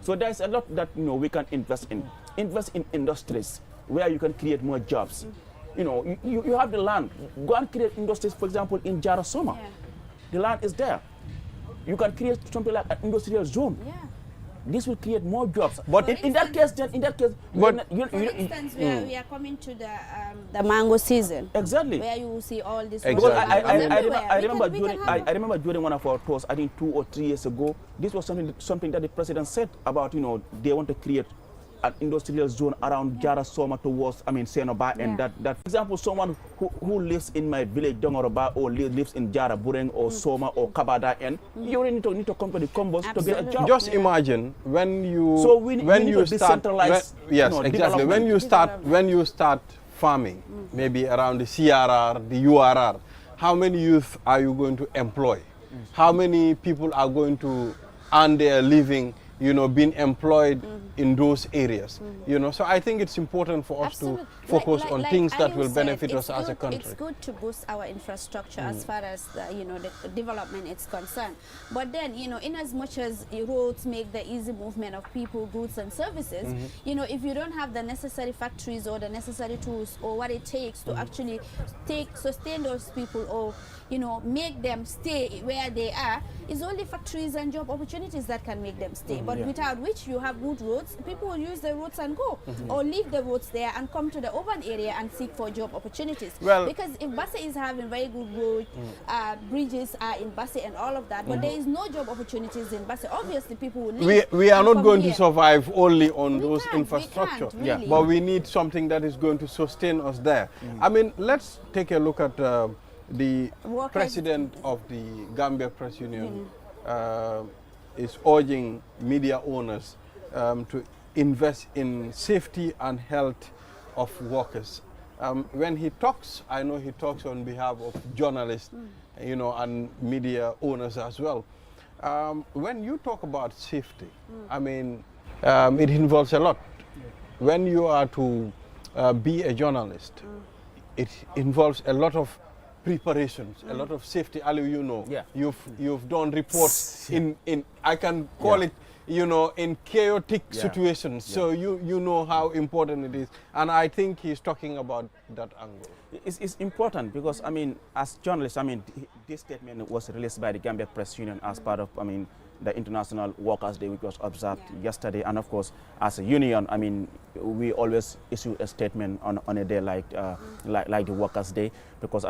So there's a lot that we can invest in. Invest in industries where you can create more jobs. You have the land. Go and create industries, for example, in Jarasoma. Yeah. The land is there. You can create something like an industrial zone. Yeah. This will create more jobs. But in that case, for instance, we are coming to the mango season. Exactly. Where you will see all this. Because I remember during one of our tours, I think 2 or 3 years ago, this was something that the president said about they want to create an industrial zone around Jara Soma towards Senoba, and that for example, someone who lives in my village Dongoroba or lives in Jara Bureng or Soma or Kabada, and you really need to come to the combos to get a job. Just imagine when you start exactly when you start farming, maybe around the CRR, the URR, how many youth are you going to employ? How many people are going to earn their living being employed in those areas, So I think it's important for us to focus on things that will benefit us as a country. It's good to boost our infrastructure as far as the development is concerned. But then, in as much as roads make the easy movement of people, goods and services, if you don't have the necessary factories or the necessary tools or what it takes to actually sustain those people or make them stay where they are, it's only factories and job opportunities that can make them stay. But without which you have good roads, people will use the roads and go, or leave the roads there and come to the urban area and seek for job opportunities. Well, because if Basse is having very good roads, bridges are in Basse and all of that, but there is no job opportunities in Basse, obviously people will leave. We are not going to survive only on those infrastructure, really. But we need something that is going to sustain us there. I mean, let's take a look at the president of the Gambia Press Union is urging media owners to invest in safety and health of workers. When he talks, I know he talks on behalf of journalists, and media owners as well. When you talk about safety, I mean, it involves a lot. When you are to be a journalist, it involves a lot of preparations, a lot of safety. Ali, you've done reports in I can call it, in chaotic situations. So you know how important it is, and I think he's talking about that angle. It's important because as journalists, this statement was released by the Gambia Press Union as part of the International Workers' Day, which was observed yesterday, and of course, as a union, we always issue a statement on a day like the Workers' Day, because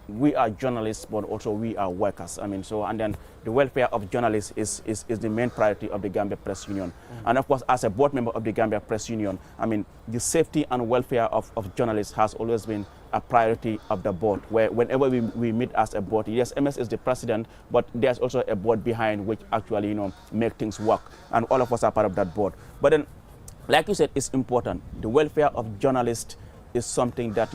we are journalists, but also we are workers. And then the welfare of journalists is the main priority of the Gambia Press Union. And of course, as a board member of the Gambia Press Union, the safety and welfare of journalists has always been a priority of the board, where whenever we meet as a board, yes, MS is the president, but there's also a board behind which actually, make things work. And all of us are part of that board. But then, like you said, it's important. The welfare of journalists is something that,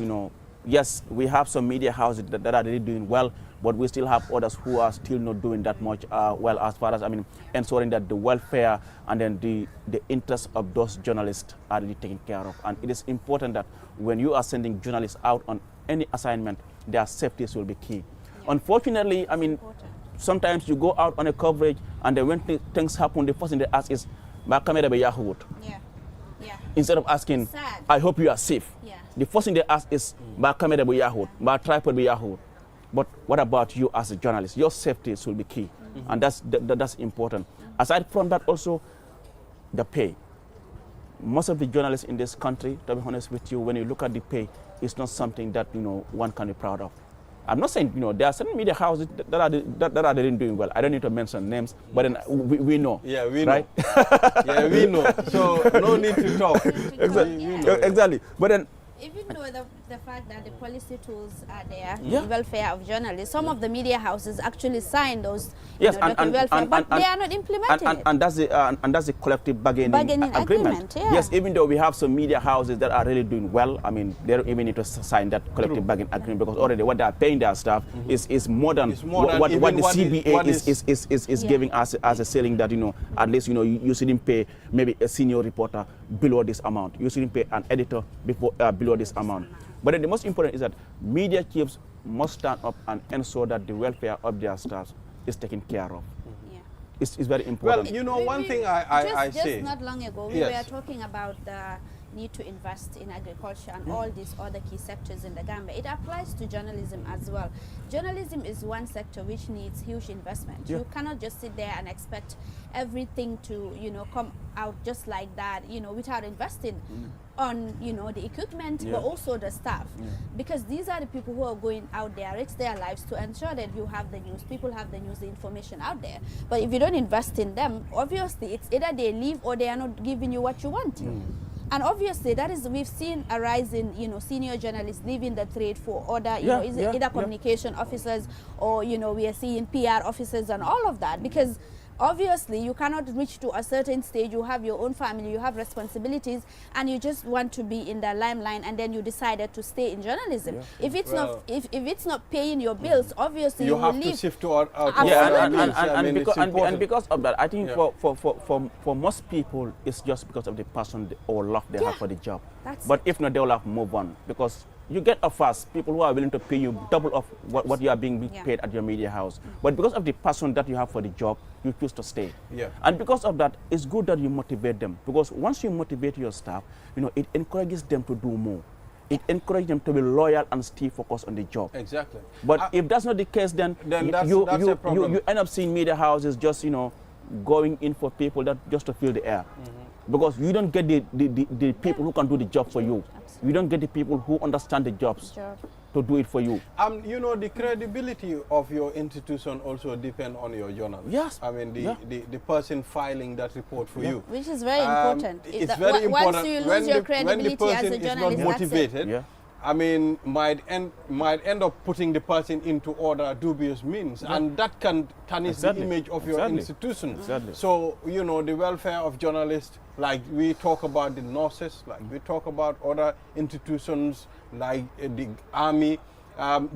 yes, we have some media houses that are really doing well, but we still have others who are still not doing that much well, as far as ensuring that the welfare and then the interests of those journalists are really taken care of. And it is important that when you are sending journalists out on any assignment, their safety will be key. Unfortunately, sometimes you go out on a coverage, and then when things happen, the first thing they ask is, instead of asking, I hope you are safe. The first thing they ask is, but what about you as a journalist? Your safety will be key, and that's important. Aside from that, also the pay. Most of the journalists in this country, to be honest with you, when you look at the pay, it's not something that one can be proud of. I'm not saying there are certain media houses that are doing well. I don't need to mention names, but then we know. Yeah, we know. Right? Yeah, we know. So no need to talk. Exactly. But then, even though the fact that the policy tools are there, the welfare of journalists, some of the media houses actually sign those welfare, but they are not implementing it. And that's the collective bargaining agreement. Yes, even though we have some media houses that are really doing well, they don't even need to sign that collective bargaining agreement, because already what they are paying their staff is more than what the CBA is giving us as a ceiling, that at least you shouldn't pay maybe a senior reporter below this amount. You shouldn't pay an editor below this amount. But then the most important is that media chiefs must stand up and ensure that the welfare of their staff is taken care of. is very important. Well, you know, one thing I just say. not long ago, we Yes. were talking about the need to invest in agriculture and all these other key sectors in the Gambia. It applies to journalism as well. Journalism is one sector which needs huge investment. Yeah. You cannot just sit there and expect everything to, you know, come out just like that, you know, without investing on, you know, the equipment, but also the staff. Because these are the people who are going out there, risk their lives to ensure that you have the news, people have the news, the information out there. But if you don't invest in them, obviously it's either they leave or they are not giving you what you want. And obviously, that is, we've seen a rise in, you know, senior journalists leaving the trade for other, you know, either communication officers or, you know, we are seeing PR officers and all of that. Because obviously, you cannot reach to a certain stage. You have your own family, you have responsibilities, and you just want to be in the limelight, and then you decided to stay in journalism. If it's if it's not paying your bills, obviously you will have leave. to shift to our and because of that, I think for most people, it's just because of the passion or love they have for the job. But if not, they will have to move on, because you get offers, people who are willing to pay you double of what you are being paid at your media house. But because of the passion that you have for the job, you choose to stay. And because of that, it's good that you motivate them, because once you motivate your staff, you know, it encourages them to do more. It encourages them to be loyal and stay focused on the job. Exactly. But if that's not the case, then that's a problem. You end up seeing media houses just, you know, going in for people that just to fill the air. Because you don't get the people who can do the job for you. You don't get the people who understand the jobs to do it for you. You know, the credibility of your institution also depends on your journalist. Yes. I mean, the person filing that report for you. Which is very important. It's very important. Once you lose your credibility when the person as a journalist, is not motivated, I mean, might end up putting the person into other dubious means, and that can tarnish the image of your institution. So, you know, the welfare of journalists, like we talk about the nurses, like we talk about other institutions like the army,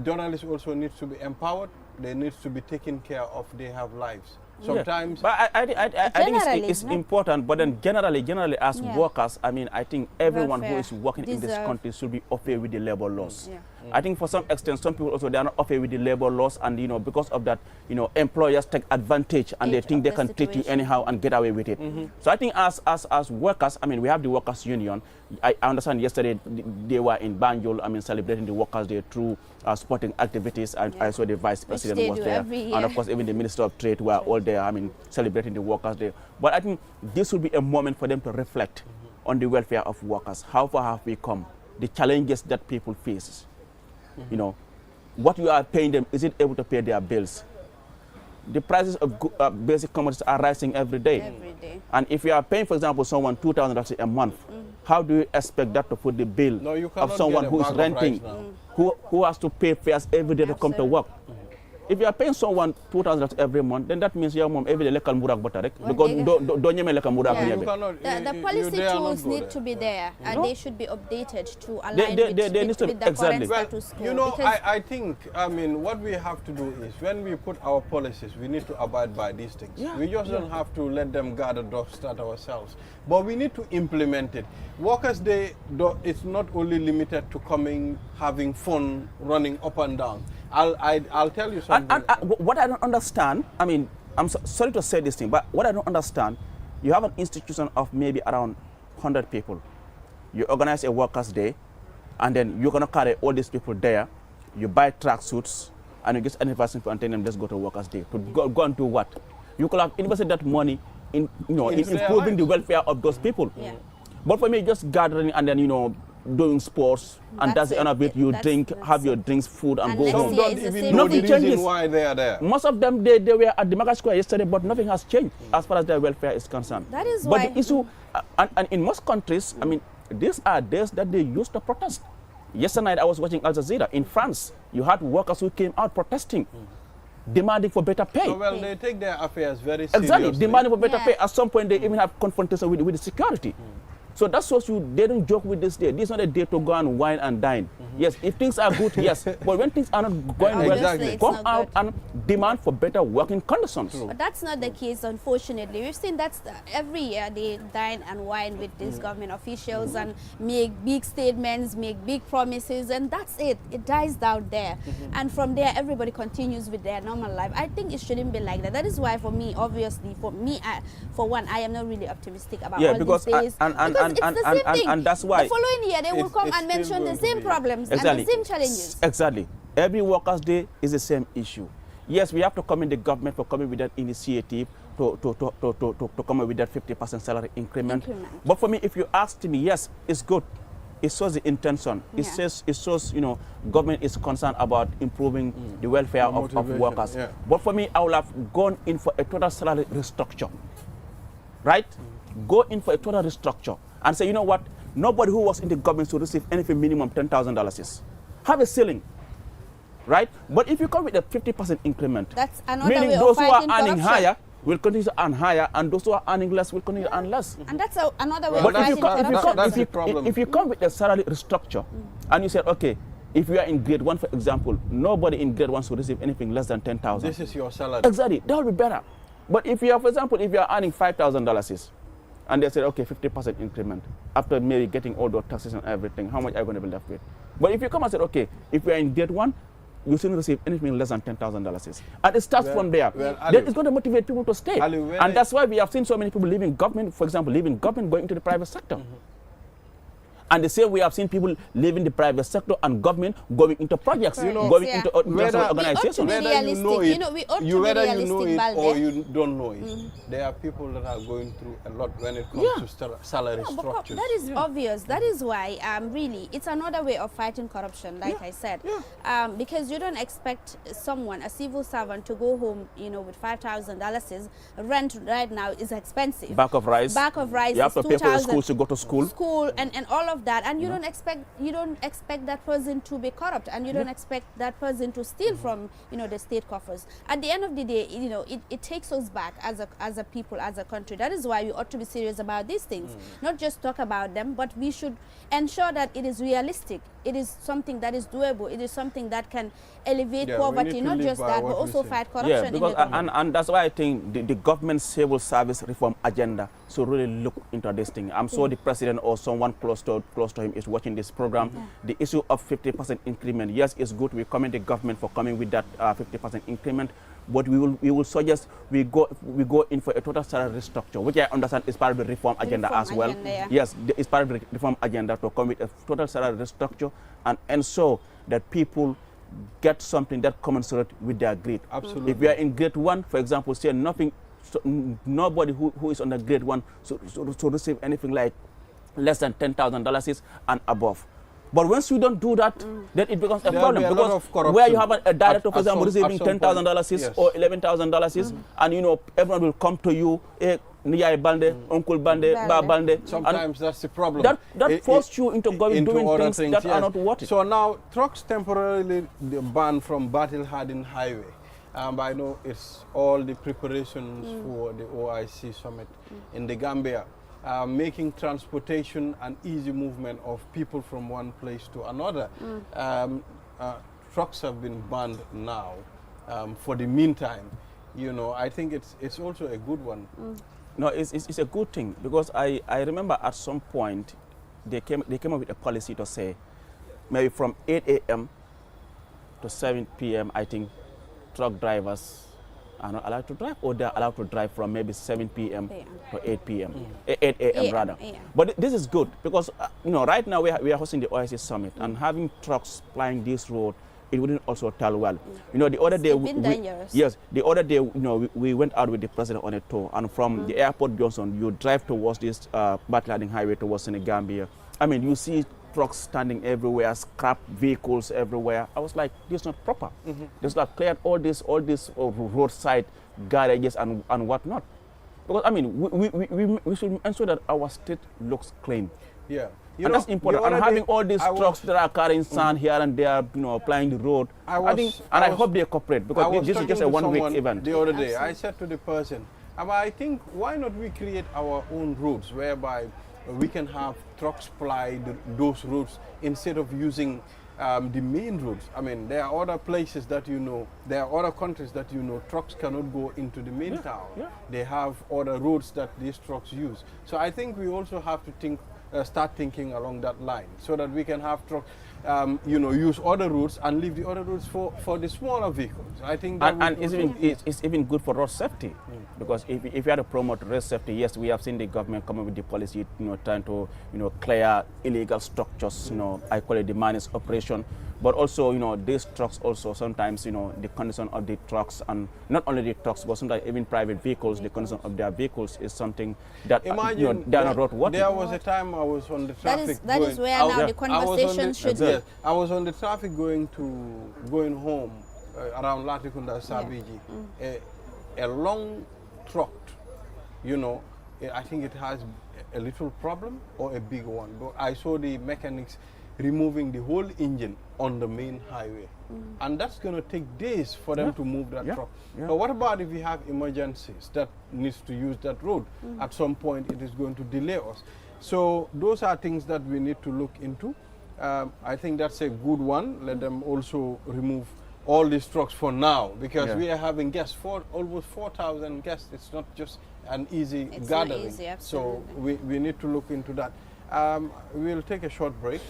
journalists also need to be empowered. They need to be taken care of. They have lives. Sometimes, but I think it's important. But then generally as workers, I mean, I think everyone who is working in this country should be okay with the labor laws. I think for some extent, some people also, they are not okay with the labor laws, and you know, because of that, you know, employers take advantage and they think they can treat you anyhow and get away with it. So I think as workers, I mean, we have the workers union. I understand yesterday they were in Banjul, I mean, celebrating the Workers' Day through sporting activities, and I saw the Vice President was there, and of course even the Minister of Trade were all there, I mean, celebrating the Workers' Day. But I think this will be a moment for them to reflect on the welfare of workers. How far have we come? The challenges that people face. You know, what you are paying them, is it able to pay their bills? The prices of basic commodities are rising every day. And if you are paying, for example, someone $2,000 a month, how do you expect that to put the bill of someone who is renting, who has to pay fares every day to come to work? If you are paying someone $2,000 every month, then that means your mom every day lekal murak batarek because don't you lekal murak the policy tools need to be there, and they should be updated to align with the current status quo. You know, I think, I mean, what we have to do is when we put our policies, we need to abide by these things. We just don't have to let them gather dust at ourselves, but we need to implement it. Workers' Day, it's not only limited to coming, having fun, running up and down. I'll tell you something. What I don't understand, I mean, I'm sorry to say this thing, but what I don't understand, you have an institution of maybe around 100 people. You organize a Workers' Day, and then you're going to carry all these people there. You buy tracksuits, and you get any person and tell them, let's go to Workers' Day. To go and do what? You could have invested that money in, you know, in improving the welfare of those people. But for me, just gathering and then, you know, doing sports, and that's the end of it. You drink, have your drinks, food, and go home. Don't even know the reason why they are there. Most of them, they were at the Market Square yesterday, but nothing has changed as far as their welfare is concerned. That is why. But the issue, and in most countries, I mean, these are days that they used to protest. Yesterday night, I was watching Al Jazeera. In France, you had workers who came out protesting, demanding for better pay. So, well, they take their affairs very seriously. Exactly, demanding for better pay. At some point, they even have confrontation with the security. So that shows you they don't joke with this day. This is not a day to go and wine and dine. Yes, if things are good, yes. But when things are not going well, Exactly. come out and demand for better working conditions. But that's not the case, unfortunately. We've seen that's every year they dine and wine with these government officials and make big statements, make big promises, and that's it. It dies down there. And from there, everybody continues with their normal life. I think it shouldn't be like that. That is why, for me, obviously, for one, I am not really optimistic about all because these days. And that's why the following year they will come and mention the same problems and the same challenges. Exactly. Every Workers' Day is the same issue. Yes, we have to commend the government for coming with that initiative to come up with that 50% salary increment. But for me, if you asked me, yes, it's good. It shows the intention. It shows, you know, government is concerned about improving the welfare of workers. Yeah. But for me, I would have gone in for a total salary restructure. Right? Go in for a total restructure and say, you know what? Nobody who was in the government should receive anything minimum $10,000. Have a ceiling. Right? But if you come with a 50% increment, that's another meaning way those of who are fighting earning corruption. higher will continue to earn higher, and those who are earning less will continue to earn less. And that's another way Well, of fighting corruption. If you come with a salary restructure and you say, okay, if you are in grade 1, for example, nobody in grade 1 should receive anything less than 10,000. This is your salary. Exactly. That will be better. But if you are, for example, if you are earning $5,000 and they say, okay, 50% increment, after maybe getting all the taxes and everything, how much are you going to be left with? But if you come and say, okay, if you are in grade 1, you shouldn't receive anything less than $10,000. And it starts from there. Well, then it's going to motivate people to stay. Ali, and that's why we have seen so many people leaving government, for example, leaving government, going into the private sector. And the same way I've seen people leaving the private sector and government going into projects, going into organizations. Whether you know it, we ought to be realistic, or you don't know it, there are people that are going through a lot when it comes to salary structures. That is obvious. That is why, really, it's another way of fighting corruption, like I said. Because you don't expect someone, a civil servant, to go home, you know, with $5,000. Rent right now is expensive. Bag of rice. You have to pay for the schools to go to school. And all of that, and you don't expect that person to be corrupt, and you don't expect that person to steal from, you know, the state coffers. At the end of the day, you know, it takes us back as a people, as a country. That is why we ought to be serious about these things, not just talk about them, but we should ensure that it is realistic. It is something that is doable. It is something that can elevate poverty, not just that, but also fight corruption. Yeah, because and that's why I think the government civil service reform agenda should really look into this thing. I'm sure the president or someone close to him is watching this program. The issue of 50% increment, yes, it's good. We commend the government for coming with that 50% increment, but we will suggest we go in for a total salary restructure, which I understand is part of the reform agenda as well. Yes, it's part of the reform agenda to come with a total salary restructure and ensure that people get something that commensurate with their grade. Absolutely. If we are in grade 1, for example, say nothing, nobody who is on the grade 1 to receive anything like less than $10,000 and above. But once you don't do that, then it becomes a problem, because where you have a director, for example, receiving $10,000 or $11,000, and you know everyone will come to you, Niyai Bande, Uncle Bande, Ba Bande. Sometimes that's the problem. That forces you into doing things that are not worth it. So now, trucks temporarily banned from Battle Harden Highway. I know it's all the preparations for the OIC summit in the Gambia. Making transportation and easy movement of people from one place to another. Trucks have been banned now for the meantime. You know, I think it's also a good one. No, it's a good thing, because I remember at some point they came up with a policy to say maybe from 8 a.m. to 7 p.m. I think truck drivers are not allowed to drive, or they're allowed to drive from maybe 7 p.m. to 8 p.m. 8 a.m. rather. But this is good, because you know, right now we are hosting the OIC summit, and having trucks plying this road, it wouldn't also tell well. You know, the other day, the other day, you know, we went out with the president on a tour, and from the airport Johnson, you drive towards this Battle Highway towards Senegambia. I mean, you see trucks standing everywhere, scrap vehicles everywhere. I was like, this is not proper. There's like cleared all this roadside garages and whatnot. Because I mean, we should ensure that our state looks clean. Yeah. And that's important. And having all these trucks that are carrying sand here and there, you know, applying the road. I hope they cooperate, because this is just a one-week event. The other day, I said to the person, I think, why not we create our own roads whereby we can have trucks ply those roads instead of using the main roads. I mean, there are other places that there are other countries that trucks cannot go into the main town. Yeah. They have other roads that these trucks use. So I think we also have to start thinking along that line, so that we can have trucks, use other routes and leave the other routes for the smaller vehicles. I think that it's even good for road safety, because if you have to promote road safety, yes, we have seen the government come up with the policy, trying to clear illegal structures. I call it the managed operation. But also, these trucks also sometimes, the condition of the trucks, and not only the trucks, but sometimes even private vehicles, the condition of their vehicles is something that, they are not roadworthy. There was a time I was on the traffic. That is where now the conversation should be. Yes, I was on the traffic going home around Latrikunda, Sabiji. A long truck, I think it has a little problem or a big one. But I saw the mechanics removing the whole engine on the main highway. And that's going to take days for them to move that truck. But what about if we have emergencies that needs to use that road? At some point it is going to delay us. So those are things that we need to look into. I think that's a good one. Let them also remove all these trucks for now, because we are having guests, almost 4,000 guests. It's not just an easy gathering. Not easy, so we need to look into that. We'll take a short break.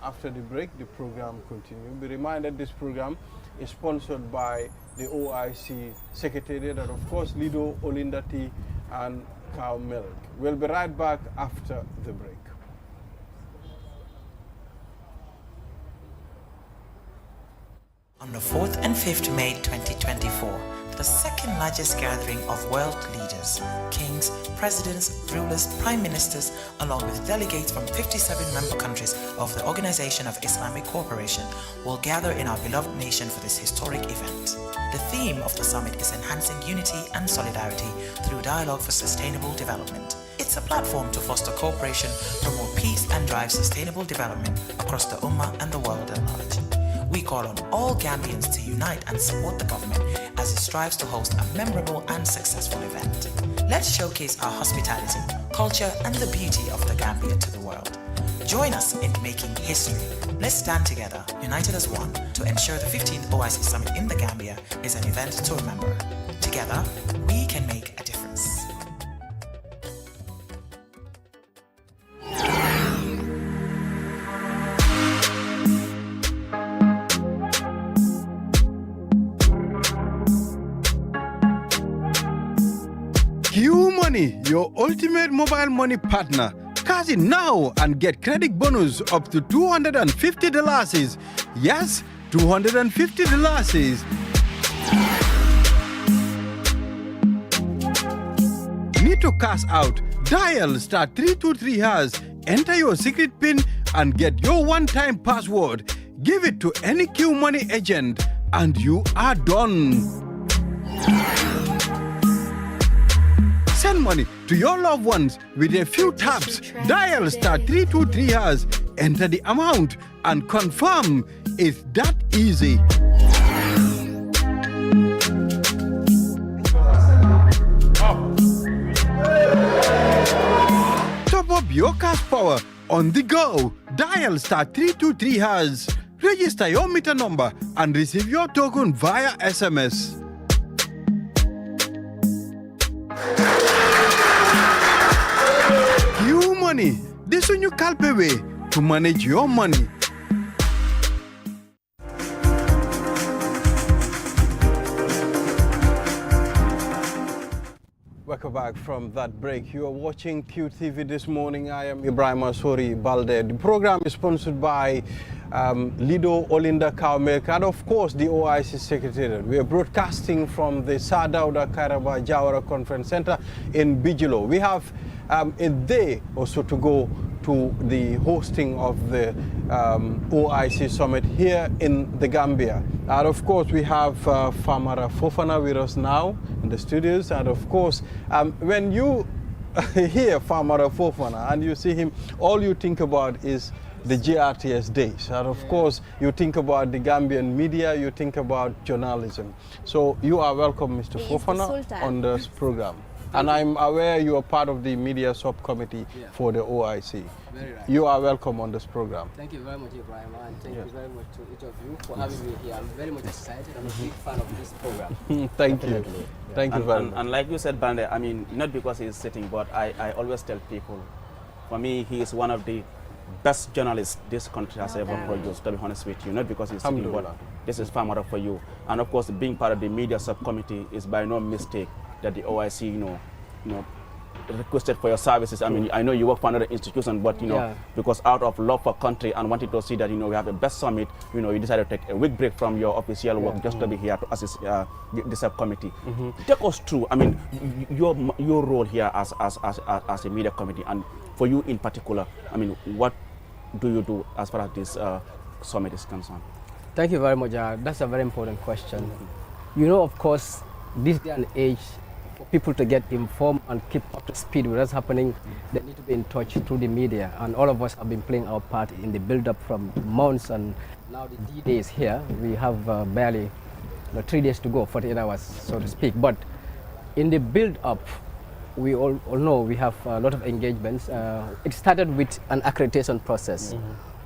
After the break, the program continues. Be reminded this program is sponsored by the OIC Secretariat and, of course, Lido, Olinda Tea and Cow Milk. We'll be right back after the break. On the 4th and 5th May 2024, the second largest gathering of world leaders, kings, presidents, rulers, prime ministers, along with delegates from 57 member countries of the Organization of Islamic Cooperation will gather in our beloved nation for this historic event. The theme of the summit is enhancing unity and solidarity through dialogue for sustainable development. It's a platform to foster cooperation, promote peace and drive sustainable development across the Ummah and the world at large. We call on all Gambians to unite and support the government as it strives to host a memorable and successful event. Let's showcase our hospitality, culture, and the beauty of the Gambia to the world. Join us in making history. Let's stand together, united as one, to ensure the 15th OIC Summit in the Gambia is an event to remember. Together, we can make a difference. Money, your ultimate mobile money partner. Cash in now and get credit bonus up to $250. Yes, $250. Need to cash out? Dial *323#, enter your secret PIN and get your one-time password. Give it to any Q Money agent and you are done. Send money to your loved ones with a few taps. Dial *323#, enter the amount and confirm. It's that easy. Top up your cash power on the go. Dial *323#, register your meter number and receive your token via SMS. Money. This is your calpe way to manage your money. Welcome back from that break. You are watching QTV this morning. I am Ibrahim Asori Balde. The program is sponsored by Lido, Olinda, Cow Milk, and of course the OIC Secretariat. We are broadcasting from the Sadauda Kairaba Jawara Conference Center in Bijilo. We have a day or so to go to the hosting of the OIC Summit here in the Gambia. And of course, we have Famara Fofana with us now in the studios. And of course, when you hear Famara Fofana and you see him, all you think about is the GRTS days. And of course, you think about the Gambian media, you think about journalism. So you are welcome, Mr. Fofana, on this program. And I'm aware you are part of the media subcommittee for the OIC. Very right. You are welcome on this program. Thank you very much, Ibrahim, and thank you very much to each of you for having me here. I'm very much excited. I'm a big fan of this program. Thank you. Thank you very much. And like you said, Bande, I mean, not because he's sitting, but I always tell people, for me, he is one of the best journalists this country has ever produced, to be honest with you. Not because he's sitting, but this is far for you. And of course, being part of the media subcommittee is by no mistake that the OIC, you know, requested for your services. I mean, I know you work for another institution, but you know, because out of love for country and wanting to see that, you know, we have the best summit, you know, you decided to take a week break from your official work just to be here to assist the subcommittee. Take us through, I mean, your role here as a media committee, and for you in particular, I mean, what do you do as far as this summit is concerned? Thank you very much. That's a very important question. You know, of course, this day and age, for people to get informed and keep up to speed with what's happening, they need to be in touch through the media. And all of us have been playing our part in the build-up from months, and now the D-Day is here. We have barely 3 days to go, 48 hours, so to speak. But in the build-up, we all know we have a lot of engagements. It started with an accreditation process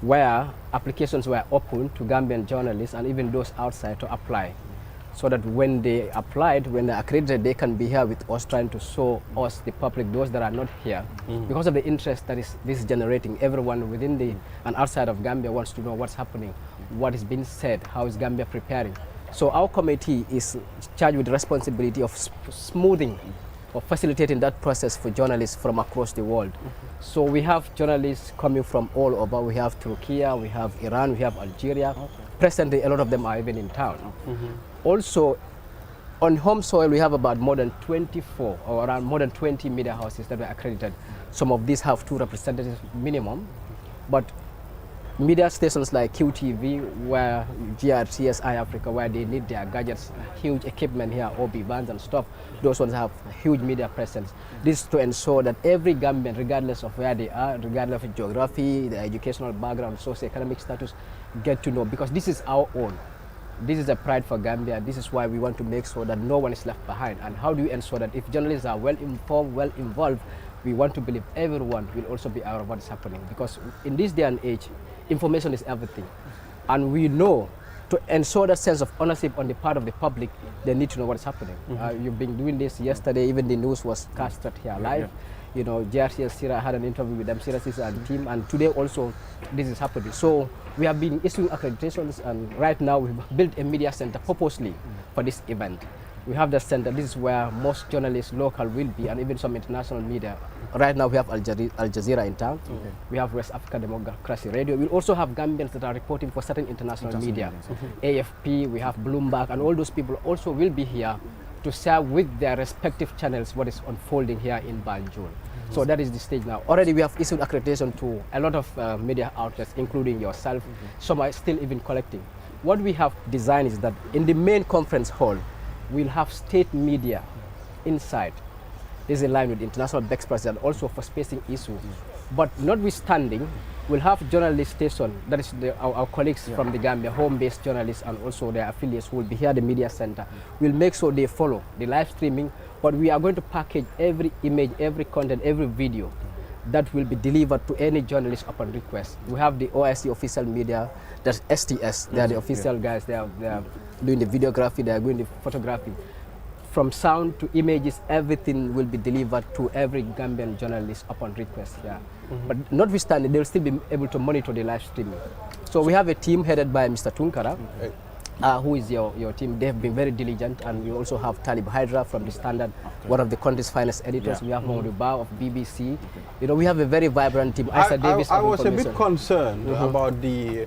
where applications were open to Gambian journalists and even those outside to apply, so that when they applied, when they're accredited, they can be here with us, trying to show us, the public, those that are not here. Because of the interest that this is generating, everyone within and outside of Gambia wants to know what's happening, what is being said, how is Gambia preparing. So our committee is charged with the responsibility of smoothing or facilitating that process for journalists from across the world. So we have journalists coming from all over. We have Turkey, we have Iran, we have Algeria. Presently, a lot of them are even in town. Also, on home soil, we have about more than 24 or around more than 20 media houses that are accredited. Some of these have 2 representatives minimum, but media stations like QTV, where GRTS Africa, where they need their gadgets, huge equipment here, OB vans and stuff, those ones have huge media presence. This is to ensure that every Gambian, regardless of where they are, regardless of geography, their educational background, socio-economic status, get to know, because this is our own. This is a pride for Gambia. This is why we want to make sure that no one is left behind. And how do you ensure that if journalists are well informed, well involved, we want to believe everyone will also be aware of what is happening. Because in this day and age, information is everything. And we know to ensure that sense of ownership on the part of the public, they need to know what is happening. You've been doing this yesterday, even the news was casted here live. You know, JRCS Sira had an interview with them, Sira's and team, and today also this is happening. So we have been issuing accreditations, and right now we've built a media center purposely for this event. We have the center. This is where most journalists, local, will be, and even some international media. Right now we have Al Jazeera in town. We have West Africa Democracy Radio. We also have Gambians that are reporting for certain international media. AFP, we have Bloomberg, and all those people also will be here to share with their respective channels what is unfolding here in Banjul. So that is the stage now. Already we have issued accreditation to a lot of media outlets, including yourself. Some are still even collecting. What we have designed is that in the main conference hall, we'll have state media inside. This is in line with international best practice and also for spacing issues. But notwithstanding, we'll have journalist station, that is our colleagues from the Gambia, home-based journalists and also their affiliates who will be here at the media center. We'll make sure they follow the live streaming, but we are going to package every image, every content, every video that will be delivered to any journalist upon request. We have the OIC official media, that's STS, they are the official guys, they are doing the videography, they are doing the photography. From sound to images, everything will be delivered to every Gambian journalist upon request. But notwithstanding, they'll still be able to monitor the live streaming. So we have a team headed by Mr. Tunkara, who is your team. They have been very diligent, and we also have Talib Hydra from the Standard, one of the country's finest editors. We have Mamadou Ba of BBC. You know, we have a very vibrant team. I was a bit concerned about the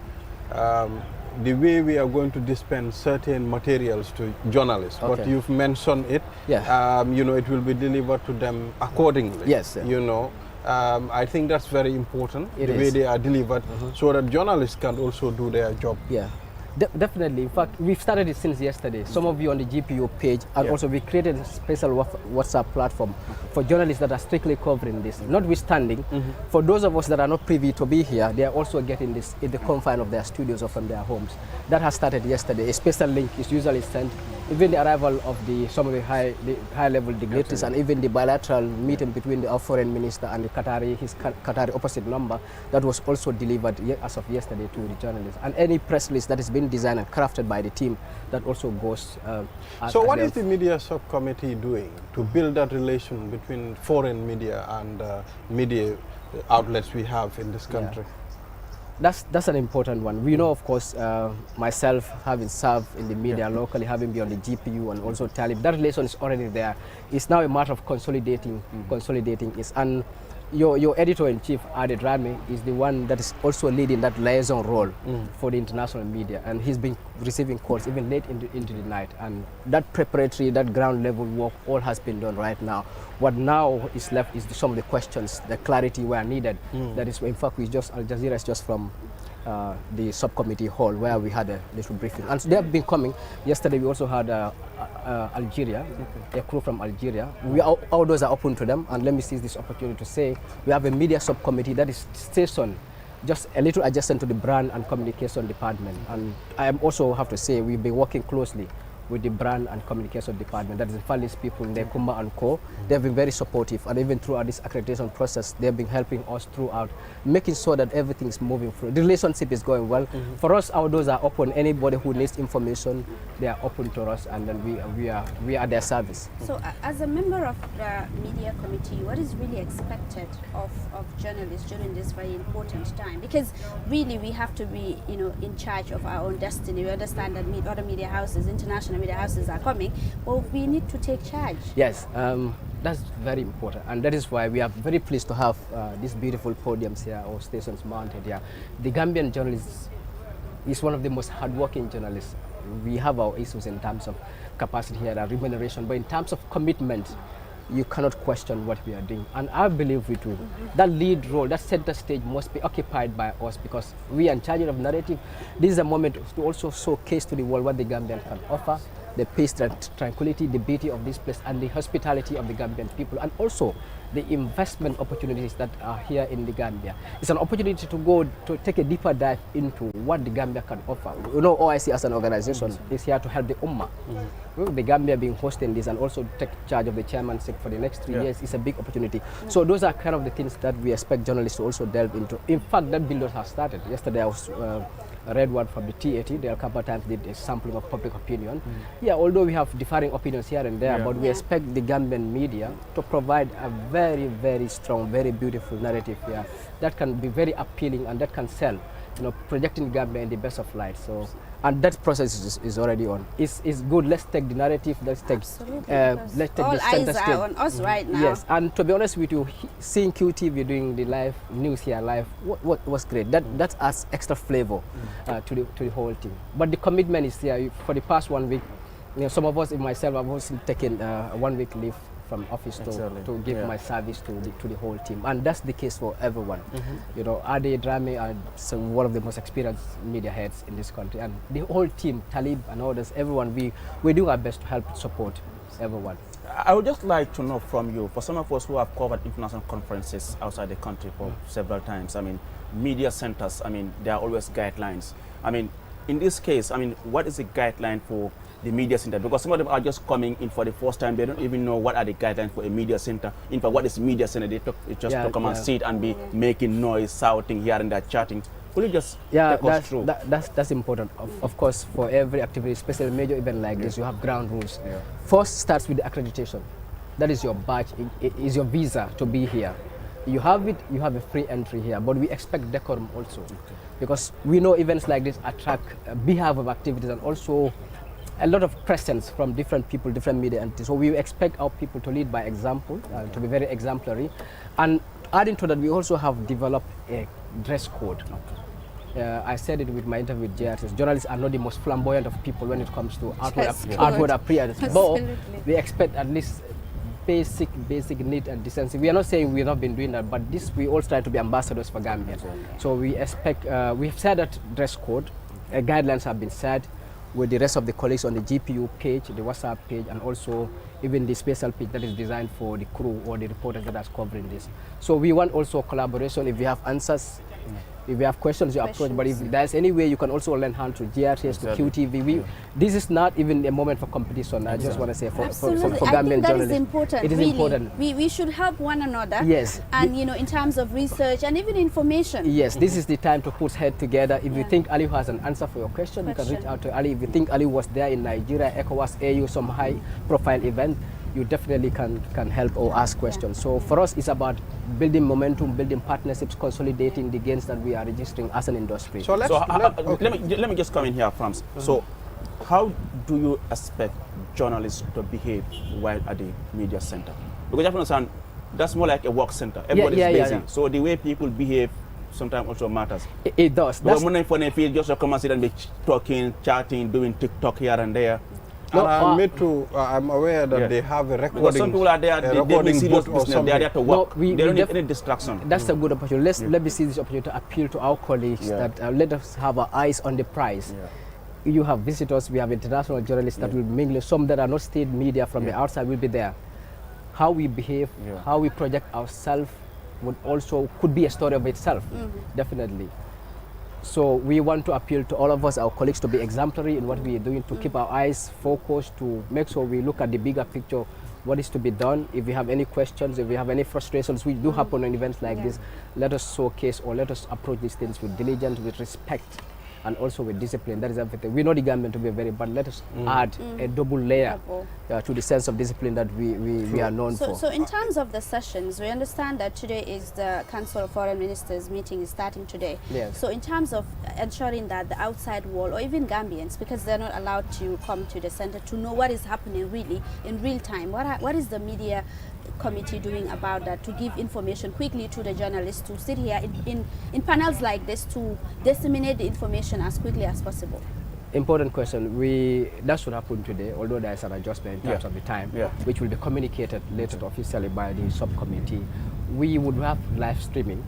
way we are going to dispense certain materials to journalists, but you've mentioned it. You know, it will be delivered to them accordingly. You know, I think that's very important, the way they are delivered, so that journalists can also do their job. Definitely. In fact, we've started it since yesterday. Some of you on the GPO page, and also we created a special WhatsApp platform for journalists that are strictly covering this. Notwithstanding, for those of us that are not privy to be here, they are also getting this in the confine of their studios or from their homes. That has started yesterday. A special link is usually sent even the arrival of some of the high level dignitaries, and even the bilateral meeting between our foreign minister and his Qatari opposite number, that was also delivered as of yesterday to the journalists. And any press release that has been designed and crafted by the team, that also goes. So what is the media subcommittee doing to build that relation between foreign media and media outlets we have in this country? That's an important one. We know, of course, myself having served in the media locally, having been on the GPU and also Talib, that relation is already there. It's now a matter of consolidating it. And your editor-in-chief, Ade Drame, is the one that is also leading that liaison role for the international media. And he's been receiving calls even late into the night. And that preparatory, that ground level work, all has been done right now. What now is left is some of the questions, the clarity where needed. That is, in fact, Al Jazeera is just from the subcommittee hall where we had a little briefing. And so they have been coming. Yesterday we also had Algeria, a crew from Algeria. Our doors are open to them, and let me seize this opportunity to say we have a media subcommittee that is stationed just a little adjacent to the brand and communication department. And I also have to say we've been working closely with the brand and communication department. That is the Falis people, Kumba and Co. They've been very supportive, and even throughout this accreditation process, they've been helping us throughout, making sure that everything is moving through. The relationship is going well. For us, our doors are open. Anybody who needs information, they are open to us, and then we are at their service. So as a member of the media committee, what is really expected of journalists during this very important time? Because really we have to be, in charge of our own destiny. We understand that other media houses, international media houses are coming, but we need to take charge. Yes, that's very important, and that is why we are very pleased to have these beautiful podiums here, or stations mounted here. The Gambian journalist is one of the most hardworking journalists. We have our issues in terms of capacity here and remuneration, but in terms of commitment, you cannot question what we are doing. And I believe we do. That lead role, that center stage must be occupied by us, because we are in charge of narrative. This is a moment to also showcase to the world what the Gambian can offer, the peace, tranquility, the beauty of this place, and the hospitality of the Gambian people, and also the investment opportunities that are here in the Gambia. It's an opportunity to go to take a deeper dive into what the Gambia can offer. OIC as an organization is here to help the Ummah. The Gambia being hosting this and also take charge of the chairmanship for the next 3 years is a big opportunity. So those are kind of the things that we expect journalists to also delve into. In fact, that build has started. Yesterday I was read one from the TAT. The Al Kappa Times did a sampling of public opinion. Yeah, although we have differing opinions here and there, but we expect the Gambian media to provide a very, very strong, very beautiful narrative here that can be very appealing and that can sell, projecting Gambia in the best of light. So, and that process is already on. It's good. Let's take the narrative. Let's take the center stage. All eyes are on us right now. Yes, and to be honest with you, seeing QTV doing the live news here live, what was great. That adds extra flavor to the whole thing. But the commitment is there. For the past 1 week, some of us, myself, I've also taken a 1 week leave from office to give my service to the whole team, and that's the case for everyone. Ade Drame are one of the most experienced media heads in this country, and the whole team, Talib and others, everyone, we do our best to help support everyone. I would just like to know from you, for some of us who have covered international conferences outside the country for several times, media centers, there are always guidelines. In this case, what is the guideline for the media center? Because some of them are just coming in for the first time. They don't even know what are the guidelines for a media center. In fact, what is media center? They just to come and sit and be making noise, shouting here and there, chatting. Could you just take us through? That's important. Of course, for every activity, especially a major event like this, you have ground rules. First starts with the accreditation. That is your badge, it is your visa to be here. You have it, you have a free entry here, but we expect decorum also. Because we know events like this attract a behalf of activities and also a lot of presence from different people, different media entities. So we expect our people to lead by example, to be very exemplary. And adding to that, we also have developed a dress code. I said it with my interview with JRS. Journalists are not the most flamboyant of people when it comes to outward appearance. But we expect at least basic need and decency. We are not saying we've not been doing that, but this we all try to be ambassadors for Gambia. So we expect, we've said that dress code, guidelines have been set with the rest of the colleagues on the GPU page, the WhatsApp page, and also even the special page that is designed for the crew or the reporters that are covering this. So we want also collaboration. If we have answers, If you have questions, you approach. But if there's any way, you can also lend hand to GRTS, to QTV. This is not even a moment for competition. I just want to say for Gambian journalists. That is important. It is really important. We should help one another. Yes. And in terms of research and even information. Yes, this is the time to put head together. If you think Ali has an answer for your question, you can reach out to Ali. If you think Ali was there in Nigeria, ECOWAS, AU, some high-profile event, you definitely can help or ask questions. So for us, it's about building momentum, building partnerships, consolidating the gains that we are registering as an industry. So, let me just come in here, Frans. So how do you expect journalists to behave while at the media center? Because you have to understand, that's more like a work center. Everybody's busy. So the way people behave sometimes also matters. It does. Because when they feel just come and sit and be talking, chatting, doing TikTok here and there. No, I'm aware that they have a recording. Because some people are there, they do serious business, they are there to work. No, they don't need any distraction. That's a good opportunity. Let me see this opportunity to appeal to our colleagues that let us have our eyes on the prize. You have visitors, we have international journalists that will mingle. Some that are not state media from the outside will be there. How we behave, how we project ourselves could be a story of itself, definitely. So we want to appeal to all of us, our colleagues, to be exemplary in what we are doing, to keep our eyes focused, to make sure we look at the bigger picture, what is to be done. If you have any questions, if you have any frustrations, which do happen in events like this, let us showcase or let us approach these things with diligence, with respect, and also with discipline. That is everything. We know the Gambian to be very, but let us add a double layer to the sense of discipline that we are known for. So in terms of the sessions, we understand that today is the Council of Foreign Ministers meeting is starting today. Yes. So in terms of ensuring that the outside world, or even Gambians, because they're not allowed to come to the center to know what is happening really in real time, what is the media committee doing about that, to give information quickly to the journalists, to sit here in panels like this to disseminate the information as quickly as possible? Important question. That should happen today, although there is an adjustment in terms of the time, which will be communicated later officially by the subcommittee. We would have live streaming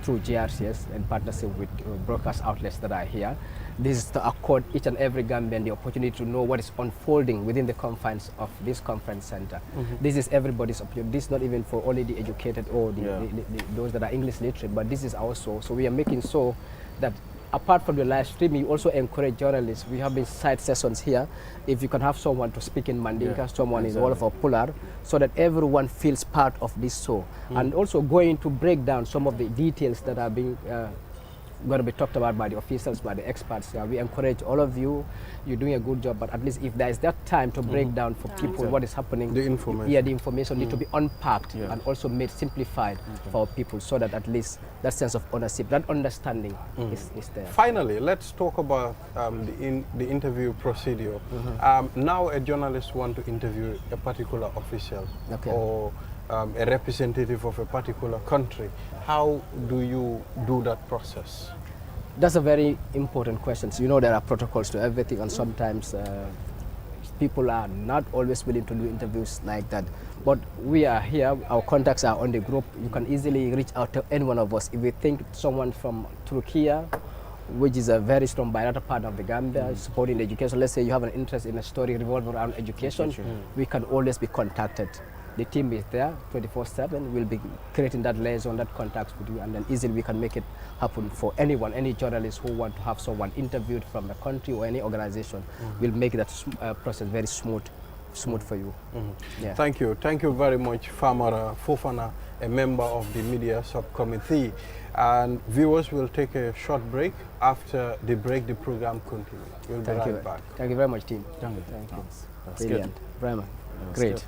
through GRCS in partnership with broadcast outlets that are here. This is to accord each and every Gambian the opportunity to know what is unfolding within the confines of this conference center. This is everybody's opportunity. This is not even for only the educated or those that are English literate, but this is also. So we are making sure that apart from the live streaming, you also encourage journalists. We have been side sessions here. If you can have someone to speak in Mandinka, someone in Wolof or Pular, so that everyone feels part of this show. And also going to break down some of the details that are being going to be talked about by the officials, by the experts. We encourage all of you. You're doing a good job, but at least if there is that time to break down for people what is happening, the information, the information need to be unpacked and also made simplified for our people, so that at least that sense of ownership, that understanding is there. Finally, let's talk about the interview procedure. Now a journalist wants to interview a particular official or a representative of a particular country. How do you do that process? That's a very important question. So, you know, there are protocols to everything, and sometimes people are not always willing to do interviews like that. But we are here, our contacts are on the group. You can easily reach out to any one of us. If you think someone from Turkey, which is a very strong bilateral partner of the Gambia, supporting education, let's say you have an interest in a story revolving around education, we can always be contacted. The team is there 24/7. We'll be creating that liaison, that contact with you, and then easily we can make it happen for anyone, any journalist who want to have someone interviewed from the country or any organization. We'll make that process very smooth for you. Thank you very much, Famara Fofana, a member of the media subcommittee. And viewers will take a short break. After the break, the program continues. We'll be right back. Thank you very much, team. Thank you. Brilliant. Brahma. Great.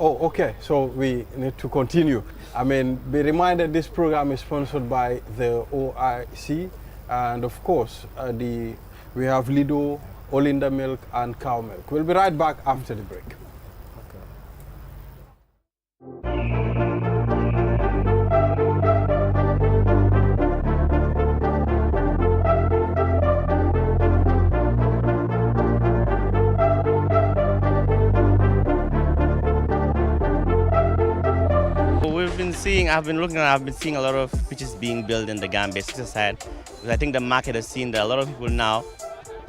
Oh, okay. So we need to continue. I mean, be reminded this program is sponsored by the OIC, and of course, we have Lido, Olinda Milk, and Cow Milk. We'll be right back after the break. I've been seeing a lot of pitches being built in the Gambia side. Because I think the market has seen that a lot of people now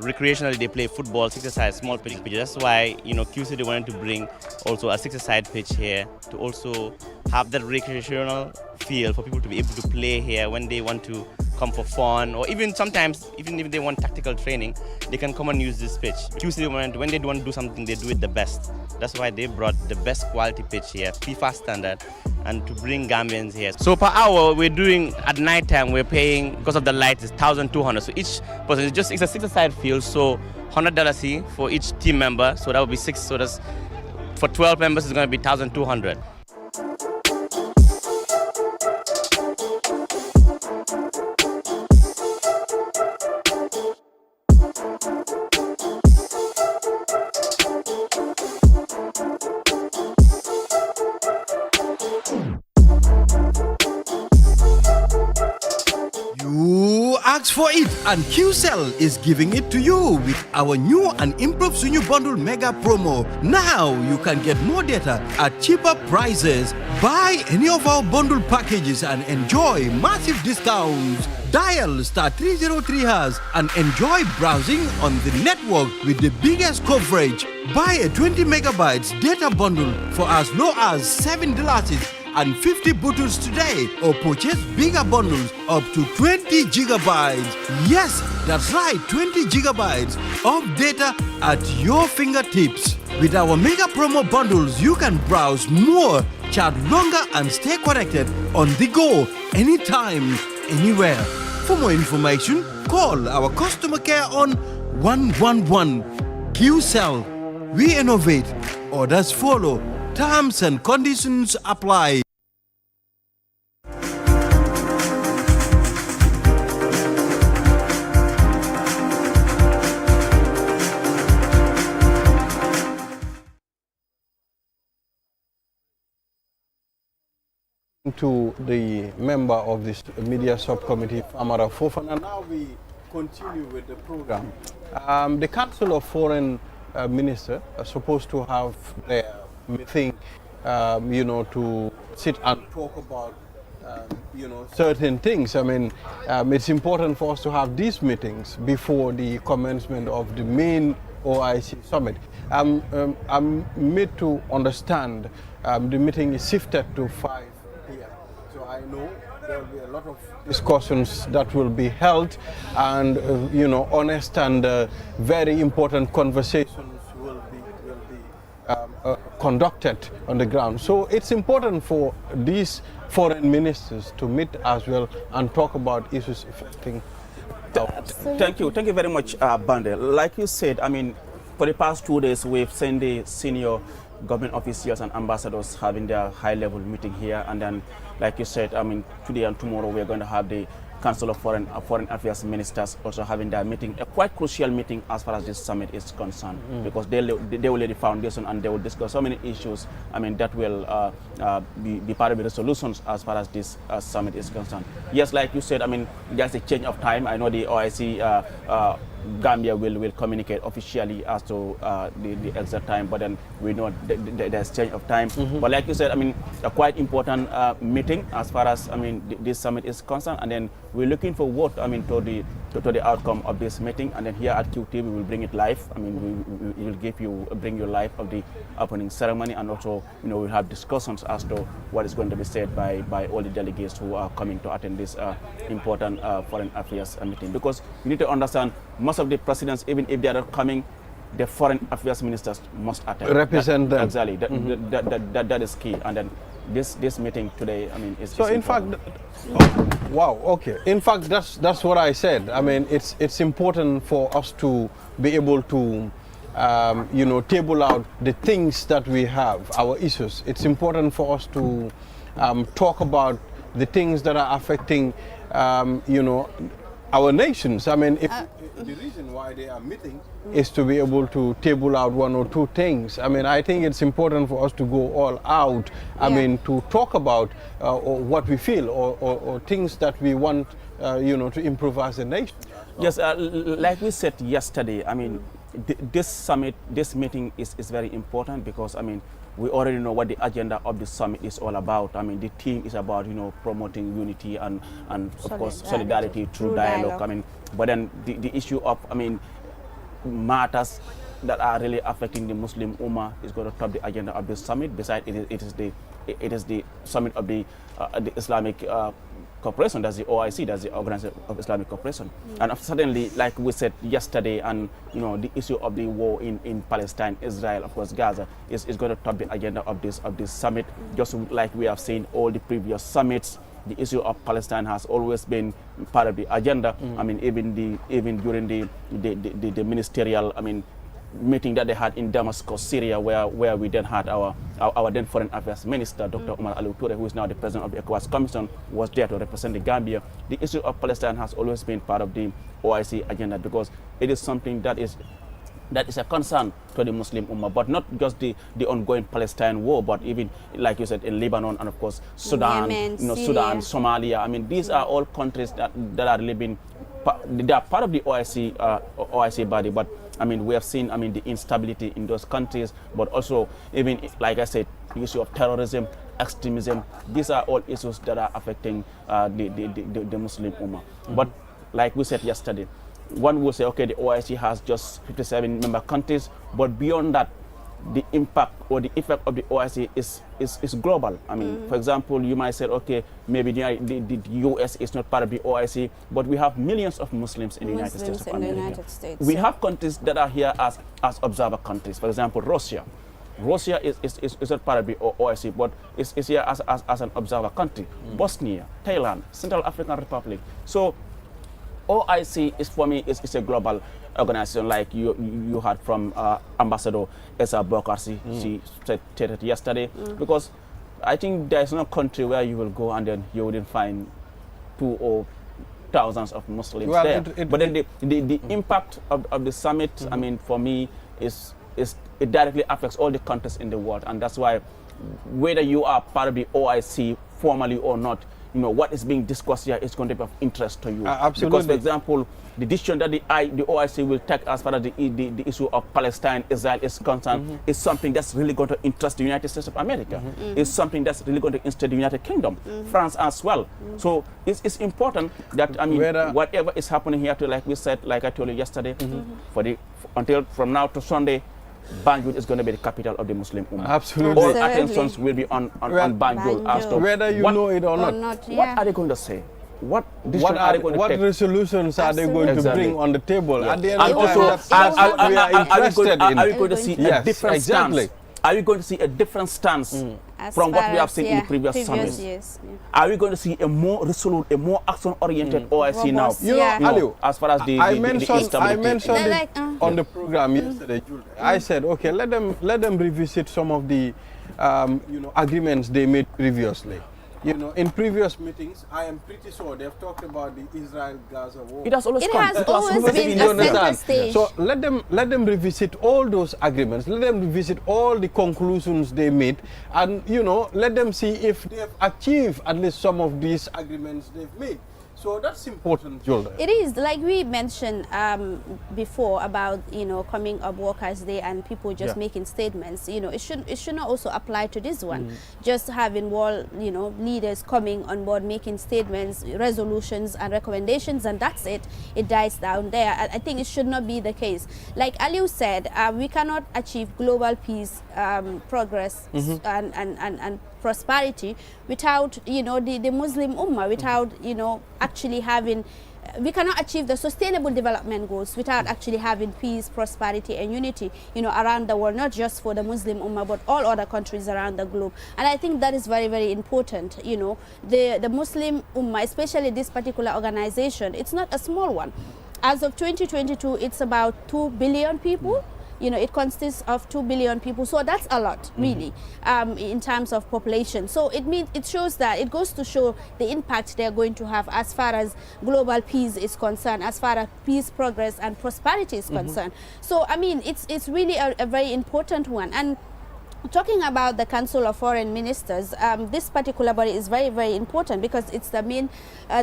recreationally they play football, six-a-side, small pitch. That's why, you know, QCD wanted to bring also a six-a-side pitch here to also have that recreational feel for people to be able to play here when they want to come for fun, or even sometimes, even if they want tactical training, they can come and use this pitch. QCD wanted, when they want to do something, they do it the best. That's why they brought the best quality pitch here, FIFA standard, and to bring Gambians here. So per hour, we're doing, at night time, we're paying, because of the lights, it's 1,200. So each person, it's a six-a-side field, so $100 for each team member. So that would be six, so that's, for 12 members, it's going to be 1,200. Ask for it and QCell is giving it to you with our new and improved Sunyu Bundle Mega Promo. Now you can get more data at cheaper prices. Buy any of our bundle packages and enjoy massive discounts. Dial *303# and enjoy browsing on the network with the biggest coverage. Buy a 20 megabytes data bundle for as low as $7 and 50 bottles today, or purchase bigger bundles up to 20 gigabytes. Yes, that's right, 20 gigabytes of data at your fingertips. With our mega promo bundles, you can browse more, chat longer, and stay connected on the go, anytime, anywhere. For more information, call our customer care on 111. QCell. We innovate. Orders follow. Terms and conditions apply. To the member of this media subcommittee, Amara Fofana. Now we continue with the program. The Council of Foreign Ministers are supposed to have their meeting, to sit and talk about, certain things. I mean, it's important for us to have these meetings before the commencement of the main OIC summit. I'm made to understand the meeting is shifted to 5 p.m. So I know there will be a lot of discussions that will be held, and honest and very important conversations will be conducted on the ground. So it's important for these foreign ministers to meet as well and talk about issues affecting. Thank you very much, Bande. Like you said, I mean, for the past 2 days, we've seen the senior government officials and ambassadors having their high-level meeting here, and then, like you said, I mean, today and tomorrow we're going to have the Council of Foreign Affairs Ministers also having their meeting, a quite crucial meeting as far as this summit is concerned, because they will lay the foundation and they will discuss so many issues, I mean, that will be part of the solutions as far as this summit is concerned. Yes, like you said, I mean, there's a change of time. I know the OIC Gambia will communicate officially as to the exact time, but then we know there's change of time. But like you said, I mean, a quite important meeting as far as, I mean, this summit is concerned, and then we're looking forward, I mean, to the outcome of this meeting, and then here at QT we will bring it live. I mean, we will bring you live of the opening ceremony, and also, we'll have discussions as to what is going to be said by all the delegates who are coming to attend this important foreign affairs meeting. Because you need to understand, most of the presidents, even if they are not coming, the foreign affairs ministers must attend. Represent them. Exactly. That is key. And then this meeting today, I mean, is so. In fact, wow. Okay. In fact, that's what I said. I mean, it's important for us to be able to, table out the things that we have, our issues. It's important for us to talk about the things that are affecting, our nations. I mean, if the reason why they are meeting is to be able to table out one or two things. I mean, I think it's important for us to go all out. I mean, to talk about what we feel or things that we want, to improve as a nation. Yes, like we said yesterday, I mean, this summit, this meeting is very important because, I mean, we already know what the agenda of the summit is all about. I mean, the theme is about, promoting unity and of course, solidarity through dialogue. I mean, but then the issue of, I mean, matters that are really affecting the Muslim Ummah is going to top the agenda of this summit. Besides, it is the summit of the Islamic Cooperation. That's the OIC. That's the Organization of Islamic Cooperation. And suddenly, like we said yesterday, and the issue of the war in Palestine, Israel, of course, Gaza is going to top the agenda of this summit. Just like we have seen all the previous summits. The issue of Palestine has always been part of the agenda. I mean, even during the ministerial, meeting that they had in Damascus, Syria, where we then had our then Foreign Affairs Minister, Dr. Omar Al-Toure, who is now the President of the ECOWAS Commission, was there to represent the Gambia. The issue of Palestine has always been part of the OIC agenda because it is something that is a concern to the Muslim Ummah, but not just the ongoing Palestine war, but even, like you said, in Lebanon and, of course, Sudan, Yemen, Sudan, Somalia. These are all countries that are really been, they are part of the OIC body, but we have seen, the instability in those countries, but also, even, like I said, the issue of terrorism, extremism. These are all issues that are affecting the Muslim Ummah. But, like we said yesterday, one will say, okay, the OIC has just 57 member countries, but beyond that, the impact or the effect of the OIC is global. For example, you might say, okay, maybe the US is not part of the OIC, but we have millions of Muslims in the United States of America. We have countries that are here as observer countries. For example, Russia. Russia is not part of the OIC, but is here as an observer country. Bosnia, Thailand, Central African Republic. So OIC is, for me, is a global organization, like you heard from Ambassador Esa Bokarsi. She said it yesterday, because I think there's no country where you will go and then you wouldn't find 2,000 or thousands of Muslims there. But then the impact of the summit, for me, it directly affects all the countries in the world, and that's why whether you are part of the OIC formally or not, what is being discussed here is going to be of interest to you. Absolutely. Because, for example, the decision that the OIC will take as far as the issue of Palestine, Israel is concerned, is something that's really going to interest the United States of America. It's something that's really going to interest the United Kingdom, France as well. So it's important that, whatever is happening here, like we said, like I told you yesterday, until from now to Sunday, Banjul is going to be the capital of the Muslim Ummah. Absolutely. All attentions will be on Banjul as to whether you know it or not. What are they going to say? What decision are they going to take? What resolutions are they going to bring on the table? At the end and of the also, time, that's what we are interested in. Are we going to see a different stance? Are we going to see a different stance from what we have seen in the previous summits? Years, Are we going to see a more resolute, a more action-oriented OIC now? Aliu, as far as the instability. I mentioned it on the program yesterday. I said, okay, let them revisit some of the agreements they made previously. In previous meetings, I am pretty sure they've talked about the Israel-Gaza war. It has always been a center stage. So let them revisit all those agreements. Let them revisit all the conclusions they made, and let them see if they have achieved at least some of these agreements they've made. So that's important, Julda. It is, like we mentioned before about, coming up Workers' Day and people just making statements. It should not also apply to this one. Just having world, leaders coming on board, making statements, resolutions and recommendations, and that's it. It dies down there. I think it should not be the case. Like Aliu said, we cannot achieve global peace, progress, and prosperity without, the Muslim Ummah, without, actually having, we cannot achieve the sustainable development goals without actually having peace, prosperity and unity, around the world, not just for the Muslim Ummah, but all other countries around the globe. And I think that is very, very important. The Muslim Ummah, especially this particular organization, it's not a small one. As of 2022, it's about 2 billion people. It consists of 2 billion people, so that's a lot, really, in terms of population. So it shows that, it goes to show the impact they're going to have as far as global peace is concerned, as far as peace, progress, and prosperity is concerned. So, it's really a very important one. And talking about the Council of Foreign Ministers, this particular body is very, very important because it's the main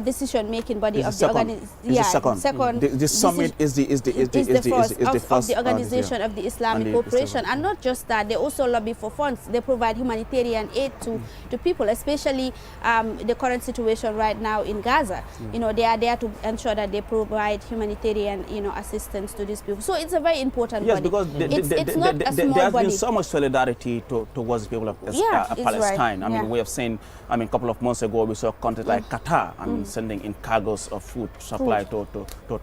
decision-making body of the organization. This summit is the first of the Organization of the Islamic Cooperation, and not just that, they also lobby for funds. They provide humanitarian aid to people, especially the current situation right now in Gaza. You know, they are there to ensure that they provide humanitarian, assistance to these people. So it's a very important body. Because it's not a small there has body. been so much solidarity towards the people of Palestine. Right. I mean, we have seen, a couple of months ago, we saw countries like Qatar, sending in cargoes of food supply to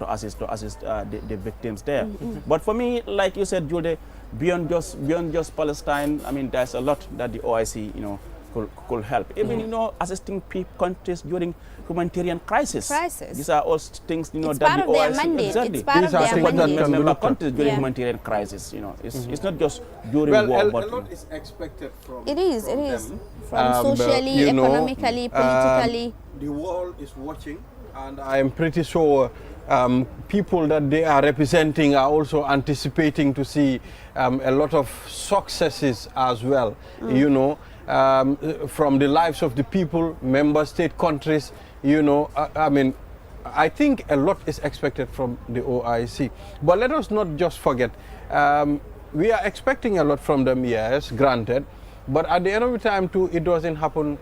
assist the victims there. But for me, like you said, Jude, beyond just Palestine, I mean, there's a lot that the OIC, could help. Even, assisting countries during humanitarian crisis. These are all things, it's that part the of their OIC mandate. exactly. It's part of their mandate. Member countries during humanitarian crisis. It's not just during war. But a lot is expected from. It is. Them. From socially, economically, politically. The world is watching, and I am pretty sure people that they are representing are also anticipating to see a lot of successes as well. From the lives of the people, member state countries, I think a lot is expected from the OIC. But let us not just forget, we are expecting a lot from them, yes, granted, but at the end of the time too, it doesn't happen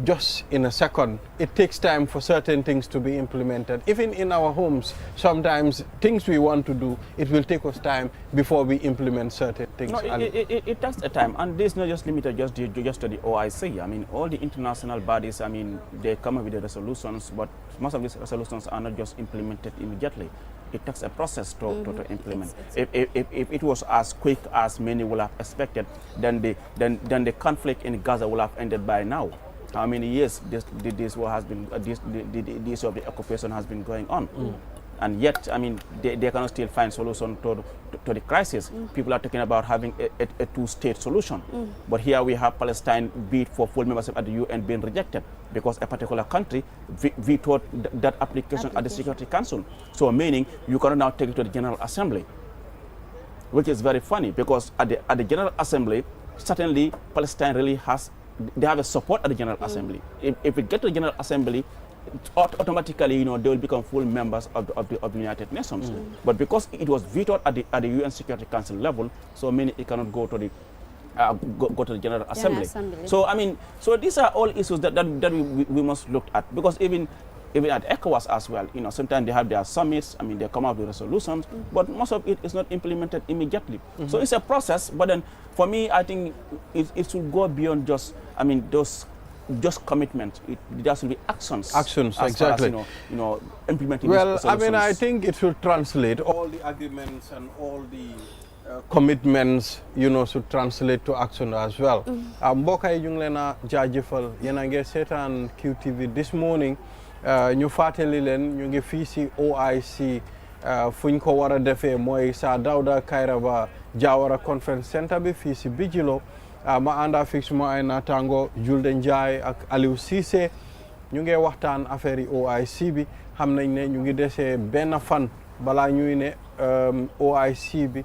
just in a second. It takes time for certain things to be implemented. Even in our homes, sometimes things we want to do, it will take us time before we implement certain things. No, it takes a time, and this is not just limited just to the OIC. I mean, all the international bodies, I mean, they come up with the resolutions, but most of these resolutions are not just implemented immediately. It takes a process to implement. If it was as quick as many would have expected, then the conflict in Gaza would have ended by now. How many years this war has been, the issue of the occupation has been going on, and yet, I mean, they cannot still find solution to the crisis. People are talking about having a two-state solution, but here we have Palestine bid for full membership at the UN being rejected because a particular country vetoed that application at the Security Council. So meaning you cannot now take it to the General Assembly, which is very funny because at the General Assembly, certainly Palestine really has. They have a support at the General Assembly. If we get to the General Assembly, automatically, they will become full members of the United Nations. But because it was vetoed at the UN Security Council level, so many it cannot go to the go to the General Assembly. So I mean, so these are all issues that we must look at, because even at ECOWAS as well, sometimes they have their summits. I mean, they come up with resolutions, but most of it is not implemented immediately. So it's a process. But then, for me, I think it should go beyond just, I mean, those just commitments. There should be actions. Actions, as exactly. Far as, implementing. Well, these I mean, I solutions. think it should translate all the agreements and all the commitments, should translate to action as well. Mbokk yi ñu ngi leen a jaajëfal, yéen a ngi seetaan QTV this morning. ñu fàttali leen ñu ngi fii si OIC fu ñu ko war a defee mooy Sir Dawda Kairaba Jawara Conference Center bi fii si Bijilo ma ànda fii suma ay naataango Julde Njie ak Aliou Cissé ñu ngi waxtaan affaire yi OIC bi. Xam nañ ne ñu ngi desee benn fan balaa ñuy ne OIC bi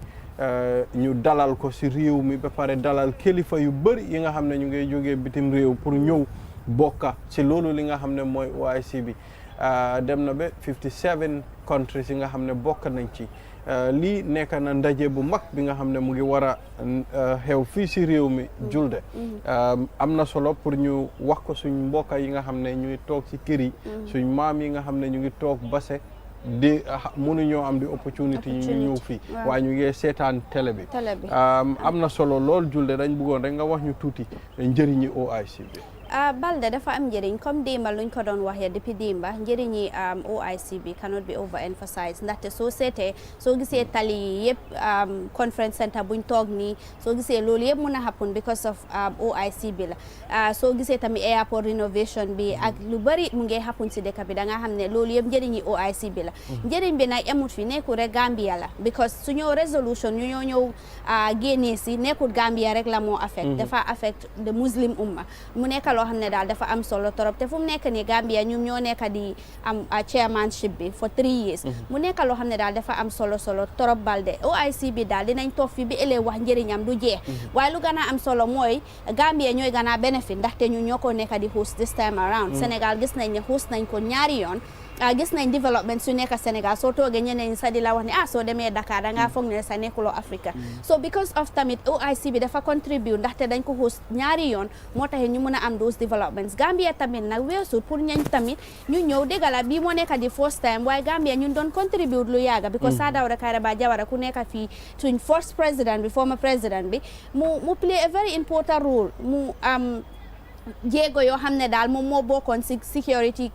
ñu dalal ko si réew mi ba pare dalal kilifa yu bëri yi nga xam ne ñu ngi jógee bitim réew pour ñëw bokka ci loolu li nga xam ne mooy OIC bi dem na ba 57 countries yi nga xam ne bokk nañ ci lii nekk na ndaje bu mag bi nga xam ne mu ngi war a xew fii si réew mi Julde am na solo pour ñu wax ko suñ mbokka yi nga xam ne ñuy toog ci kër yi suñ maam yi nga xam ne ñu ngi toog base di mënuñoo am di opportunity ñu ñëw fii waaye ñu ngi seetaan télé bi am na solo lool Julde dañ bëggoon rek nga wax ñu tuuti njëriñi OIC bi. Balde dafa am njëriñ comme démba luñ ko doon waxee depuis démba njëriñi OIC bi cannot be overemphasized ndaxte soo seetee soo gisee tali yi yëpp conference center buñ toog nii soo gisee loolu yëpp mën a happen because of OIC bi la soo gisee tamit airport renovation bi ak lu bari mu ngi happen si dëkk bi da nga xam ne loolu yëpp njëriñi OIC bi la njëriñ bi nag emut fi nekkul rek Gambia la because suñoo resolution ñu ñoo ñëw génnee si nekkul Gambia rek la moo affect dafa affect the Muslim umma mu nekk loo loo xam ne daal dafa am solo torop te fu mu nekk nii Gambia ñun ñoo nekk di am chairmanship bi for 3 years mu nekk loo xam ne daal dafa am solo torop Balde OIC bi daal dinañ toog fi bi ëllëg wax njëriñam du jeex waaye lu gën a am solo mooy Gambia ñooy gën a benefit ndaxte ñu ñoo ko nekk di host this time around Sénégal gis nañ ne host nañ ko ñaari yoon gis nañ développement su nekk Sénégal soo toogee ñeneen sa di la wax ne soo demee Dakar da ngaa foog ne sa nekkuloo Africa so because of tamit OIC bi dafa contribute ndaxte dañ ko host ñaari yoon moo tax ñu mën a am those developments Gambia tamit nag weesu pour ñañ tamit ñu ñëw dégg la bii moo nekk di first time waaye Gambia ñun doon contribute lu yàgga because Saa Dawda Kairaba Jawara ku nekk fii suñ first president bi former president bi mu play a very important role mu jéego yoo xam ne daal moom moo bokkoon si security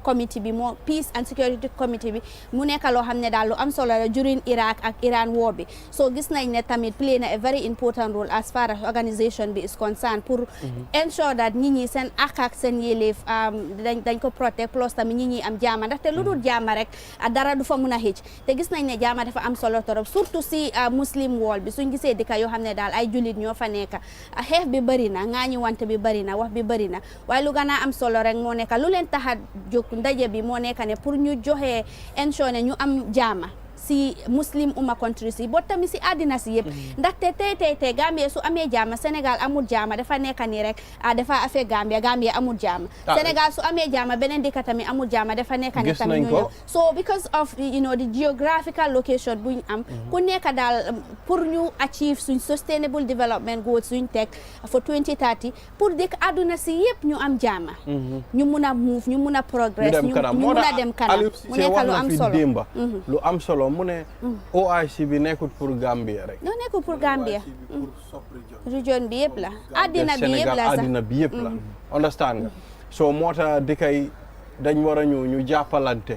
committee bi moo peace and security committee bi mu nekk loo xam ne daal lu am solo la during Iraq ak Iran war bi so gis nañ ne tamit play na a very important role as far as organisation bi is concerned pour ensure that nit ñi seen ak ak seen yelleef dañ ko protect plus tamit nit ñi am jaama ndaxte lu dul jaama rek dara du fa mun a xëcc te gis nañ ne jaama dafa am solo torop surtout si muslim world bi suñ gisee dëkk yoo xam ne daal ay jullit ñoo fa nekk xeex bi bëri na ŋaañi wante bi bëri na bi bëri na waaye lu gën a am solo rek moo nekk lu leen tax a jóg ndaje bi moo nekk ne pour ñu joxe ensure ne ñu am jaama si muslim countries yi boo tamit si àddina si yëpp ndaxte tey Gambia su amee jaama Sénégal amul jaama dafa nekk nii rek dafa affaire Gambia amul jaama Sénégal su amee jaama beneen dëkk tamit amul jaama dafa nekk ni tamit ñu ñëw so because of the geographical location buñ am ku nekk daal pour ñu achieve suñ sustainable development goals suñ teg for 2030 pour dëkk àdduna si yëpp ñu am jaama ñu mun a move ñu mun a progress ñu mun a dem kanam mu nekk lu am solo lu am solo mu ne OIC bi nekkul pour Gambia rek non nekkul pour Gambia région bi yëpp la àddina bi yëpp la sax àddina bi yëpp la understand nga so moo tax dëkkay dañ war a ñu jàppalante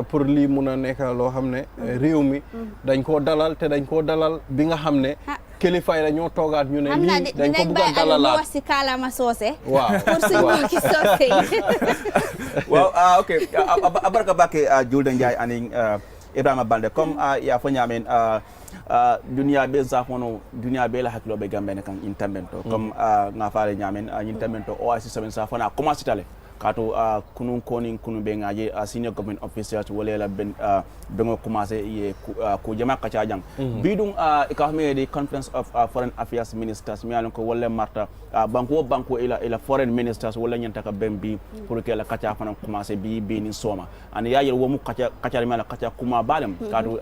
pour lii mun a nekk loo xam ne réew mi dañ koo dalal te dañ koo dalal bi nga xam ne kilifa yi dañoo toogaat ñu ne lii dañ ko bëgg a dalalaat wax si kaalama soose waaw pour suñu ki soose waaw ok abarka bake Julde Njie aning Ibrahima Balde comme ya fo ñamen duniya be zafono duniya be la hakilo be gambe kan intambento comme nga faale ñamen intambento OIC 7 safona commencé tale kato kunun konin kunu be ngaje senior government officials wala ben bengo commencé ye ko jama ka jang bidung ka me the conference of foreign affairs ministers mi alon ko wala marta banko ila foreign ministers wala nyanta ka bembi pour que la kacha fana commencé bi ni soma an ya yel wo mu kacha mi ala kacha kuma balem kato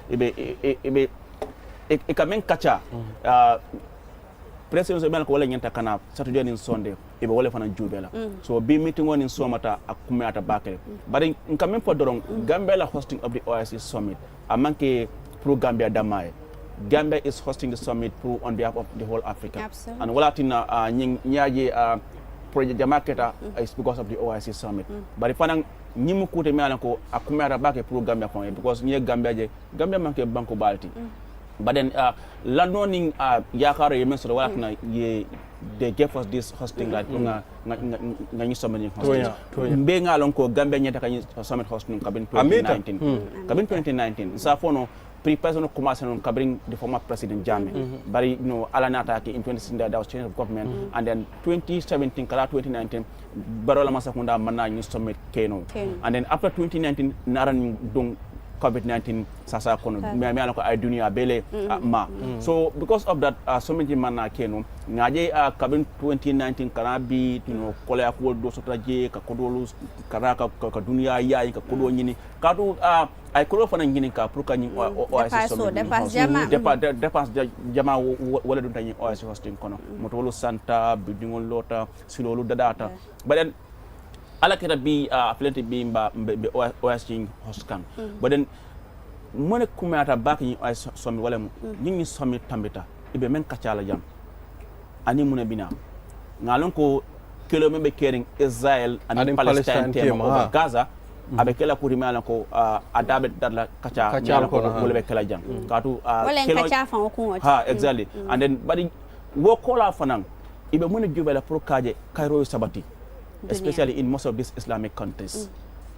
ibe ka men kacha president ben ko wala nyanta kana Saturday nin Sunday ibe wala fana jubela so bi meeting on in somata akume ata bakere bari nka men for doron Gambia la hosting of the OIC summit amanke pro Gambia damae Gambia is hosting the summit on behalf of the whole Africa. Absolutely. And wala tina nyaje project jamaketa is because of the OIC summit but if anang nyimu kute me alanko akume ata bakere pro Gambia fon because nye Gambia manke banko balti but then landowning yakaro yemen so wala na ye they gave us this hosting like nga ñu summit hosting mbe nga lon ko Gambia nyata ka summit hosting kabin 2019 sa fono pre-president commencé non kabring the former president Jammeh bari no ala nata ke in 2016 there was change of government and then 2017 kala 2019 barola masakunda manna ñu summit keno and then after 2019 naran dong COVID-19 sasa kono me ala ko ay dunia bele so because of that so many manna keno ngaje kabin 2019 kana bi kola ko do sotaje ka kodolu karaka ka dunia yayi ka kodo nyini kadu ay kodo fana nyini ka pour ka nyi OIC so dépense jama wala dum tani OIC hosting kono motolo santa bidingol lota silolu dadata baden ala keta bi aflente bi be OIC hoskan but then mone kumata bak ni OIC somi wala ngi somi tambita ibe men kacala jam ani mune bina ngalon ko kelo membe caring Israel and Palestine tema over Gaza abe kala ko rimala ko adabe dalla kacha ko wala be kala jam katu wala kacha fa ko exactly and then bari wo kola fanan ibe mune jubela pour kaje kayro sabati especially in most of these Islamic countries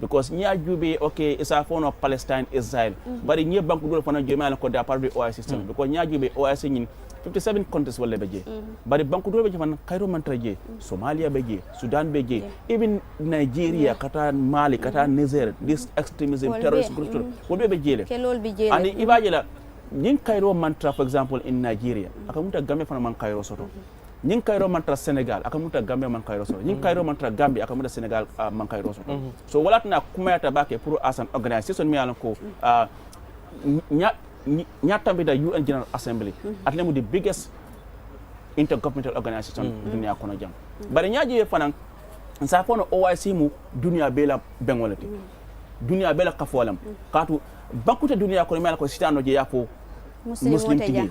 because nya jube okay isa fono Palestine Israel bari nye banku do fana jema la ko da part of the OIC system because nya jube OIC nyin 57 countries wala beje bari banku do beje fan Cairo man traje Somalia beje Sudan beje even Nigeria kata Mali kata Niger this extremism terrorist group wobe beje le kelol beje ani ibaje la nyin Cairo mantra for example in Nigeria akamuta gambe fana man Cairo soto nyin Cairo mantra Senegal akamuta gambe man Cairo soto nyin Cairo mantra Gambia akamuta Senegal man Cairo soto so wala tana kumayata bake pour as an organization mi alan ko ñatambe da UN General Assembly atlemu the biggest intergovernmental organization dunia kono jam bari ñaaji fanan sa fono OIC mu dunia bela bengolati dunia bela kafolam katu bankute dunia kono mala ko sitano je yapo muslim tigi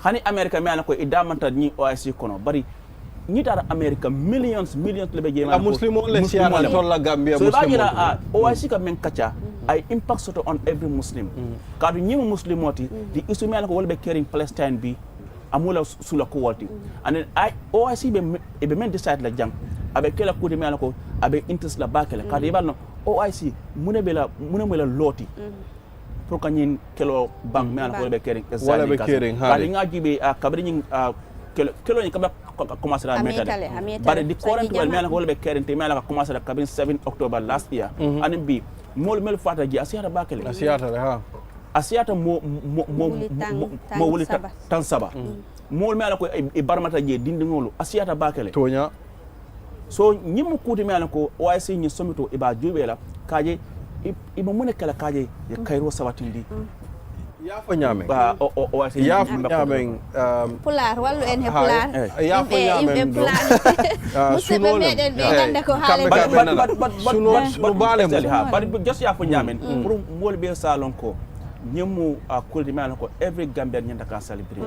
hani America mala ko idamanta ni OIC kono bari ñi dara America millions lebe je mala muslimo le siara tolla Gambia muslimo OIC ka men kacha ay impact soto on every muslim kadu ñi muslimoti di isu mala ko wolbe caring Palestine bi amula sula ko wolti and ay OIC be men decide la jang abe kala ko de mala ko abe interest la bakela kadu yebal no OIC mune mela loti pour que ñin kelo bank mala ko wolbe caring wala be caring kadu ngaji be kabri ñin kelo ni kabla commencé la metale bare di current wal mala ko wolbe caring te mala ko commencé la kabin 7 October last year and bi mol mel fata ji asiyata bakele asiyata ha asiyata mo wuli tan saba mol mel ko e barmata je dindingolu asiyata bakele tonya so nyimu kuti mel ko OIC ni somito e ba jubela kaje iba mun kala kaje ya kairo sabatindi ya fa nyame ba OIC ya fa nyame pular wallu en he pular ya fa nyame musidɓe meɗen ɓe ganda ko haalen suno bale mo but just ya fa nyame pour mol be salon ko ñemu kuldi mel ko every Gambian ñanda ka celebrate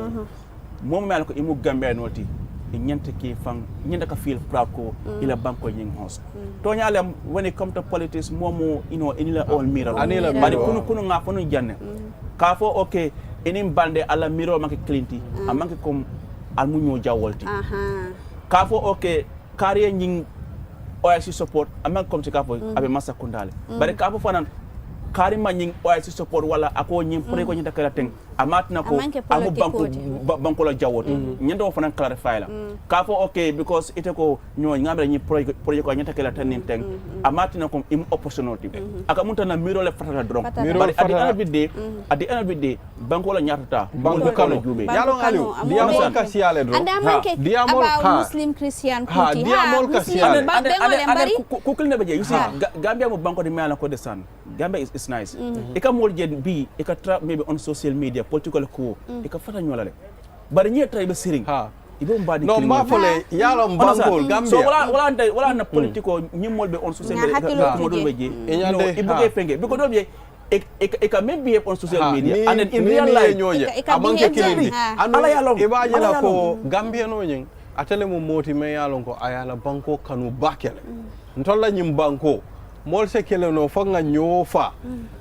mom mel ko imu Gambia noti ñanta ki fang ñanda ka feel proud ko ila banko ñing hos to ñalem when it come to politics momo inila all mirror bari kunu nga fonu janne ka fo okay enim bande ala miro manke clinti amanke kom almunyo jawolti ka fo okay kariye ñing OIC support amanke kom ci ka fo abe massa kundale bari ka fo fanan karima ñing OIC support wala ako ñing pre ko ñinta kala teng amatna ko amu banko la jawot ñendo fanan clarify la ka fo okay because ite ko ñoo ngamre ñi projet ko ñinta kala teng amatna ko im opportunity aka munta na miro le fatata dron bari at the end of the day banko la ñatata banko kala jube yalo aliu diamol ka siale dron diamol ka muslim christian kuti diamol ka siale bari ko kulne be you see Gambia mo banko de mala ko de san Gambia is nice ika mol je bi ika trap maybe on social media political ko ika fata ñolale bari ñe tay be sering ibo mbadi no ma fole yalo bangol Gambia so wala na politico ñimol be on social media ko do be je no ibuge fenge biko do be ika maybe on social media and in real life amanke kilindi ala yalo ibaje la ko Gambia no ñing atele mo moti me yalo ko ayala banko kanu bakele ntolla ñim banko mol se kele no fanga nyofa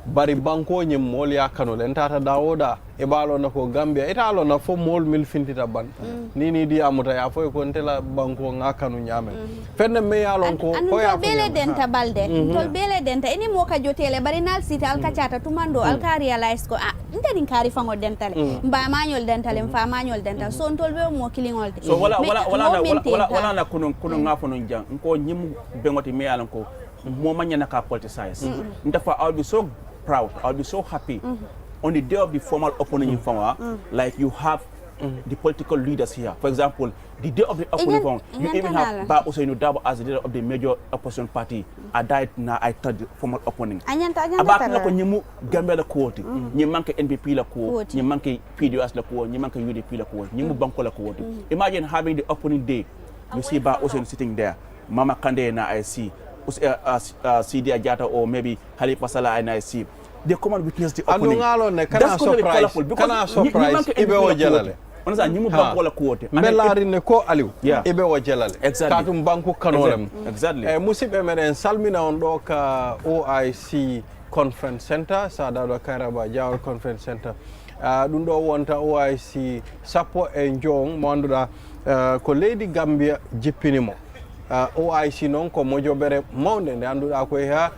bari banko nyim mol ya kano len tata dawoda e balo na ko Gambia italo na fo mol mil fintita ban ni di amuta ya fo ko ntela banko ngakanu nyame fenne me yalon ko ya bele denta balde tol bele denta eni mo ka jotele bari nal sita al kachata tumando al ka realize ko ndeni kari fango dentale mba mañol dentale mfa mañol dental so tol be mo kilingol so wala na kuno ngafo non jang ko nyim bengoti me yalon ko mo manyana ka politicize ndafa I'll be so proud, I'll be so happy on the day of the formal opening in Fama, like you have the political leaders here. For example, the day of the opening Fama, you even have Ba Usainu Dabo as the leader of the major opposition party. I died now I thought the formal opening. About na ko nyimu Gambia la kuoti, nyimanke NPP la kuoti, nyimanke PDOS la kuoti, nyimanke UDP la kuoti, nyimu banko la kuoti. Imagine having the opening day, you see Ba Usainu sitting there, Mama Kande na I see. CD Ajata or maybe Halifa Salah and I see they come and witness the opening. That's going to be colorful because ibe o jalale. Onza nyimu banko la kuote. Melari ne ko aliu ibe o jalale. Katum banko kanolem. Exactly. Musibe meden salmina on do ka OIC Conference Center sada do Kairaba Jawol Conference Center. Dum do wonta OIC Sapo e Njong mo anduda ko Lady Gambia jippinimo. OIC non ko mojobere mawnde nde annduɗaa koye ha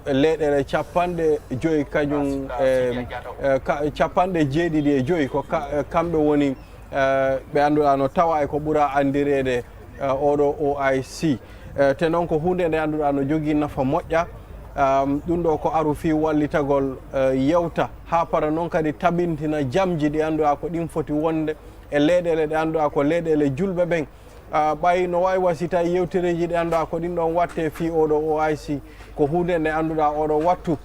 leyɗele capanɗe joyi kañum capanɗe jeeɗiɗi e joyi ko kamɓe woni ɓe annduɗaa no tawa e ko ɓura andirede oɗo OIC te noon ko hunde nde annduɗaa no jogii nafa moƴƴa ɗum ɗo ko aru fi wallitagol yewta ha para noon kadi tabintina jamji ɗi annduɗaa ko ɗin foti wonde e leyɗele ɗe annduɗaa ko leyɗele julɓe ɓen ɓay no wawi wasita yewtereji ɗi annduɗaa ko ɗin ɗon watte fi oɗo OIC ko hunde nde annduɗaa oɗo wattu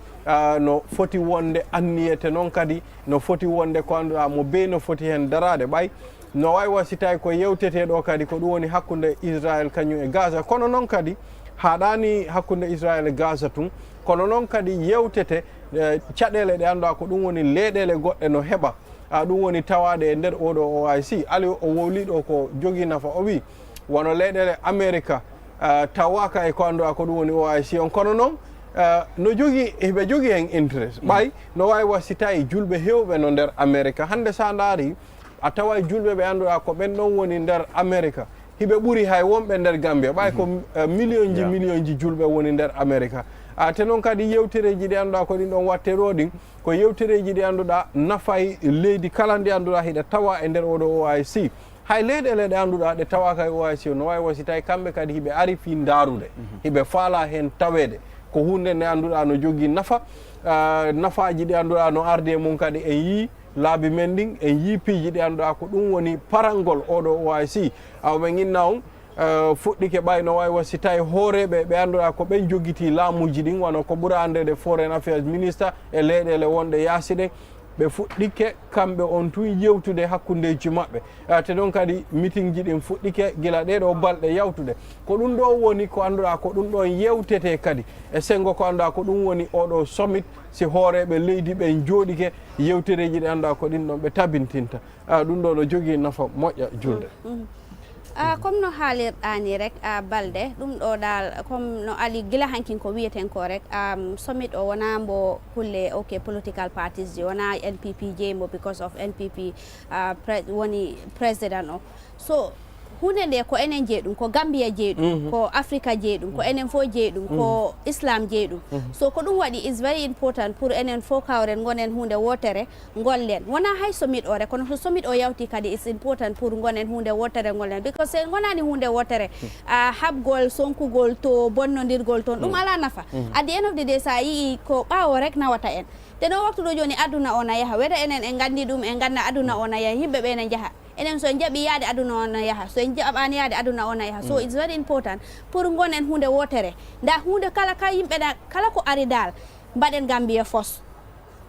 no foti wonde anniyete noon kadi no foti wonde ko annduɗaa mo bey no foti hen darade ɓay no wawi wasitay ko yewteteɗo kadi ko ɗum woni hakkude Israel kañum e Gaza kono noon kadi haɗani hakkude Israel e Gaza tun kono noon kadi yewtete caɗele ɗe annduɗaa ko ɗum woni leyɗele goɗɗe no heɓa ɗum woni tawaɗe e nder oɗo OIC ali o wowliɗo ko jogii nafa o wi wono leyɗele America tawaka e ko annduɗaa ko ɗum woni OIC on kono noon no jogii heɓe jogii hen interest ɓay no wawi wasita e julɓe hewɓe no nder America hande sa ndaari a tawa julɓe ɓe annduɗaa ko ɓen ɗon woni nder America hiɓe ɓuri hay wonɓe nder Gambia ɓay ko million ji julɓe woni nder America te noon kadi yewtereji ɗi annduɗaa ko ɗin ɗon watte ɗo ɗin ko yewtereji ɗi annduɗaa nafay leydi kala ndi annduɗaa hiɗa tawa e nder oɗo OIC hay leyɗele ɗe annduɗaa ɗe tawaka e OIC no wawi wasitay kamɓe kadi hiɓe ari fi ndaarude hiɓe faala hen tawede ko hunde nde annduɗaa no jogii nafa nafaji ɗi annduɗaa no ardi e mum kadi en yii laabi men ɗin en yii piiji ɗi annduɗaa ko ɗum woni parangol oɗo OIC awɓe ginna on fuɗɗike ɓay no wawi wasitay hooreɓe ɓe annduɗaa ko ɓen jogiti laamuji ɗin wano ko ɓura andede foreign affairs ministre e leyɗele wonɗe yaasi ɗen ɓe fuɗɗike kamɓe on tun yewtude hakkundeji maɓɓe te ɗon kadi meeting ji ɗin fuɗɗike gila ɗeɗo balɗe yawtude ko ɗum ɗo woni ko annduɗaa ko ɗum ɗon yewtete kadi e sengo ko annduɗaa ko ɗum woni oɗo summit si hooreɓe leydi ɓen jooɗike yewtereji ɗe annduɗaa ko ɗin ɗon ɓe tabintinta ɗum ɗo no jogii nafa moƴƴa julde comme no haalirɗani rek balde ɗum ɗo dal comme no ali gila hankin ko wiyeten ko rek summit o wona mbo kulle political parties ji wona NPP jeymo because of NPP woni président o so hunde nde ko enen jeeɗum ko Gambia jeeɗum ko Africa jeeɗum ko enen fo jeeɗum ko Islam jeeɗum so ko ɗum waɗi is very important pour enen fo kawren gonen hunde wotere gollen wona hay summit o rek kono so summit o yawti kadi is important pour gonen hunde wotere gollen because sen gonani hunde wotere habgol sonkugol to bonnodirgol toon ɗum ala nafa at the end of the day sa yii ko ɓawo rek nawata en te no waktu ɗo joni aduna o na yaha weda enen en gandi ɗum en ganda aduna o na yaha yimɓe ɓe ne jaaha enen so en jaaɓi yaade aduna o na yaha so en jaɓani yaade aduna o na yaha so it's very important pour gonen hunde wotere nda hunde kala ka yimɓe kala ko ari dal mbaɗen Gambia fos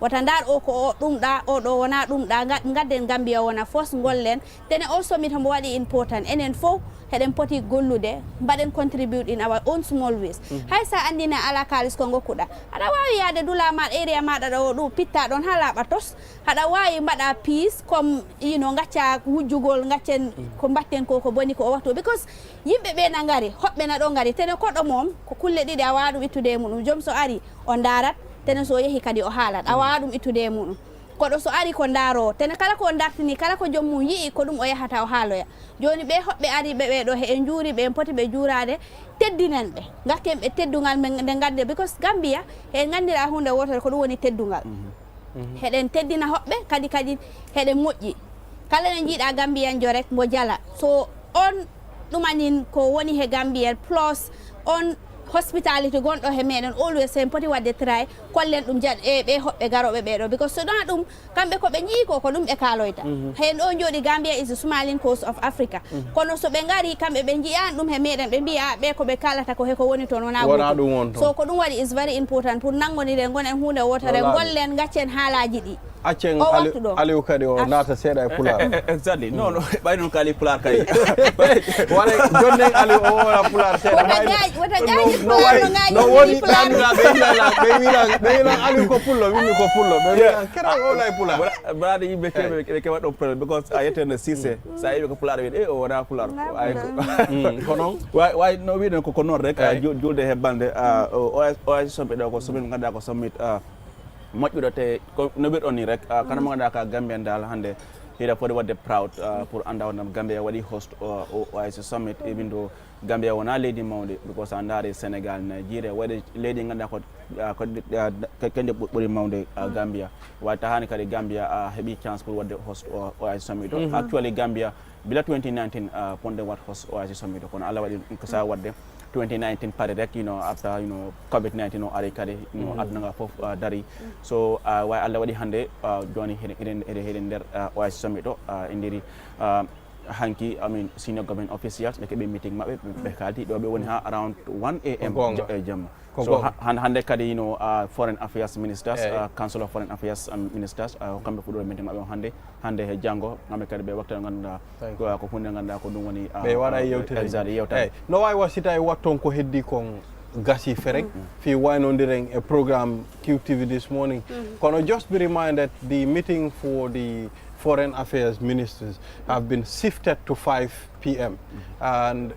wata ndar o ko o ɗum ɗa o ɗo wona ɗum ɗa gadden Gambia wona fos gollen tene also mi tambo waɗi important enen fof heɗen poti gollude mbaɗen contribute in our own small ways hay sa andina ala kalis ko gokkuɗa aɗa wawi yaade dula ma area maɗa ɗo ɗum pitta ɗon ha laaɓa tos haɗa wawi mbaɗa piece comme gacca wujjugol gaccen ko mbatten ko boni ko o waktu because yimɓe ɓe na ngari hoɓɓe na ɗo ngari tene koɗo mom ko kulle ɗiɗi a wawa ɗum ittude e muɗum joom so ari o darat tene so yehi kadi o haalat a wawa ɗum ittude e muɗum koɗo so ari ko daaro tene kala ko dartini kala ko jommum yii ko ɗum o yahata o haaloya joni ɓe hoɓɓe ari ɓeɗo he en juuri ɓe en poti ɓe juurade teddinen ɓe gakken ɓe teddugal nde gadde because Gambia he gandira hunde wotere ko ɗum woni teddugal heɗen teddina hoɓɓe kadi heɗen moƴƴi kala ne jiiɗa Gambiyanjo rek mo jala so on ɗumanin ko woni he Gambia plus on hospitality gonɗo he meɗen always en poti wadde try kollen ɗum ɓe hoɓɓe garoɓe ɓeɗo because so ɗona ɗum kamɓe koɓe jii ko ɗum ɓe kaloyta hen ɗo jooɗi Gambia is the smiling coast of Africa kono so ɓe gari kamɓe ɓe jiyani ɗum he meɗen ɓe mbiya ɓe koɓe kalata ko heko woni toon wona ɗum so ko ɗum waɗi is very important pour nangodiren gonen hunde wotere gollen gaccen haalaji ɗi accen Aliou kadi o naata seeɗa e Pulaar exactly non ɓay noon kaali Pulaar kadi wala jonne Aliou o wona Pulaar seeɗa no woni ɓe annduɗa ɓe wilan Aliou ko pullo wimmi ko pullo ɓe wilan kera o wona e Pulaar braade yimɓe keɓe ɓe keɓat ɗon probléme because a yettene Cissé sa yiɓe ko Pulaar wiide o wona Pulaar ko noon way no wiɗen ko noon rek julde hebbande OIC somɓe ɗo ko sommit mo ganduɗa ko sommit moƴƴuɗo te no mbiɗon ni rek kana mo ganduɗa ka Gambien dal hande here for what they proud for under Gambia what host OIC summit, even though Gambia wana lady mounde because under Senegal, Nigeria, where the lady nganda ko kende buri mounde Gambia. Watahani kari Gambia heavy chance for what the host OIC summit. Actually Gambia bila 2019 ponde what host OIC summit kono ala wadi kasa wadde 2019 pare rek after COVID-19 arikade adnanga fof dari so why alla wadi hande joni heden der OIC summit indiri hanki senior government officials be meeting mabbe be kaldi do be woni ha around 1 am jam so hande kadi foreign affairs ministers council of foreign affairs ministers kambe fu do meeting mabbe hande he jango ngambe kadi be wakta ganda ko hunde ganda ko dum woni be wara yewtere no way wasita e watton ko heddi kon gasi fereng fi waynondiren a program QTV this morning kono just be reminded the meeting for the foreign affairs ministers have been shifted to 5 p.m. And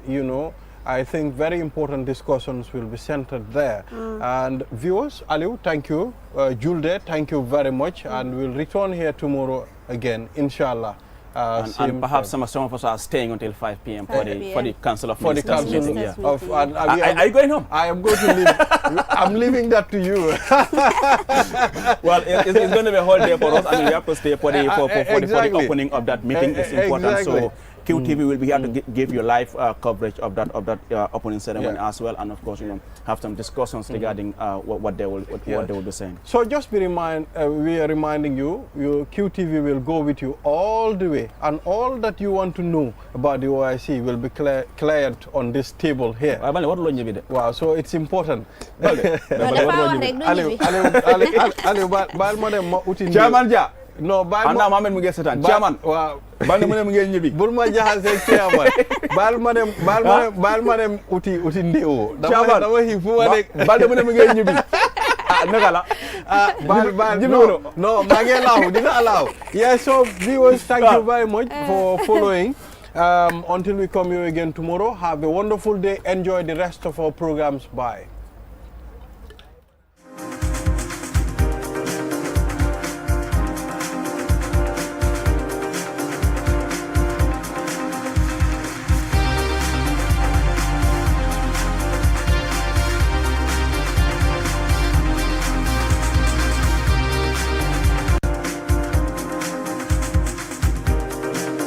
I think very important discussions will be centered there. And viewers, Aliu, thank you. Julde, thank you very much. And we'll return here tomorrow again, inshallah. And perhaps some of us are staying until 5 p.m. for the Council of Ministers meeting. Yeah. Are you going home? I am going to leave. I'm leaving that to you. Well, it's going to be a whole day for us. I mean, we have to stay for the opening of that meeting. It's important. So QTV will be here to give you live coverage of that opening ceremony as well, and of course, have some discussions regarding what they will be saying. So just we are reminding you, QTV will go with you all the way, and all that you want to know about the OIC will be cleared on this table here. Wow, so it's important. Chairman Ja. No, anda mamen mu gesatan chairman waaw bal mu ne mu ngeen ñibi bul ma jaxase chairman bal ma dem uti ndewo dama hi fu ma nek bal mu ne mu ngeen ñibi nagala bal no ma ngeen law dina allow. Yes, so viewers, thank you very much for following. Until we come here again tomorrow, have a wonderful day. Enjoy the rest of our programs. Bye.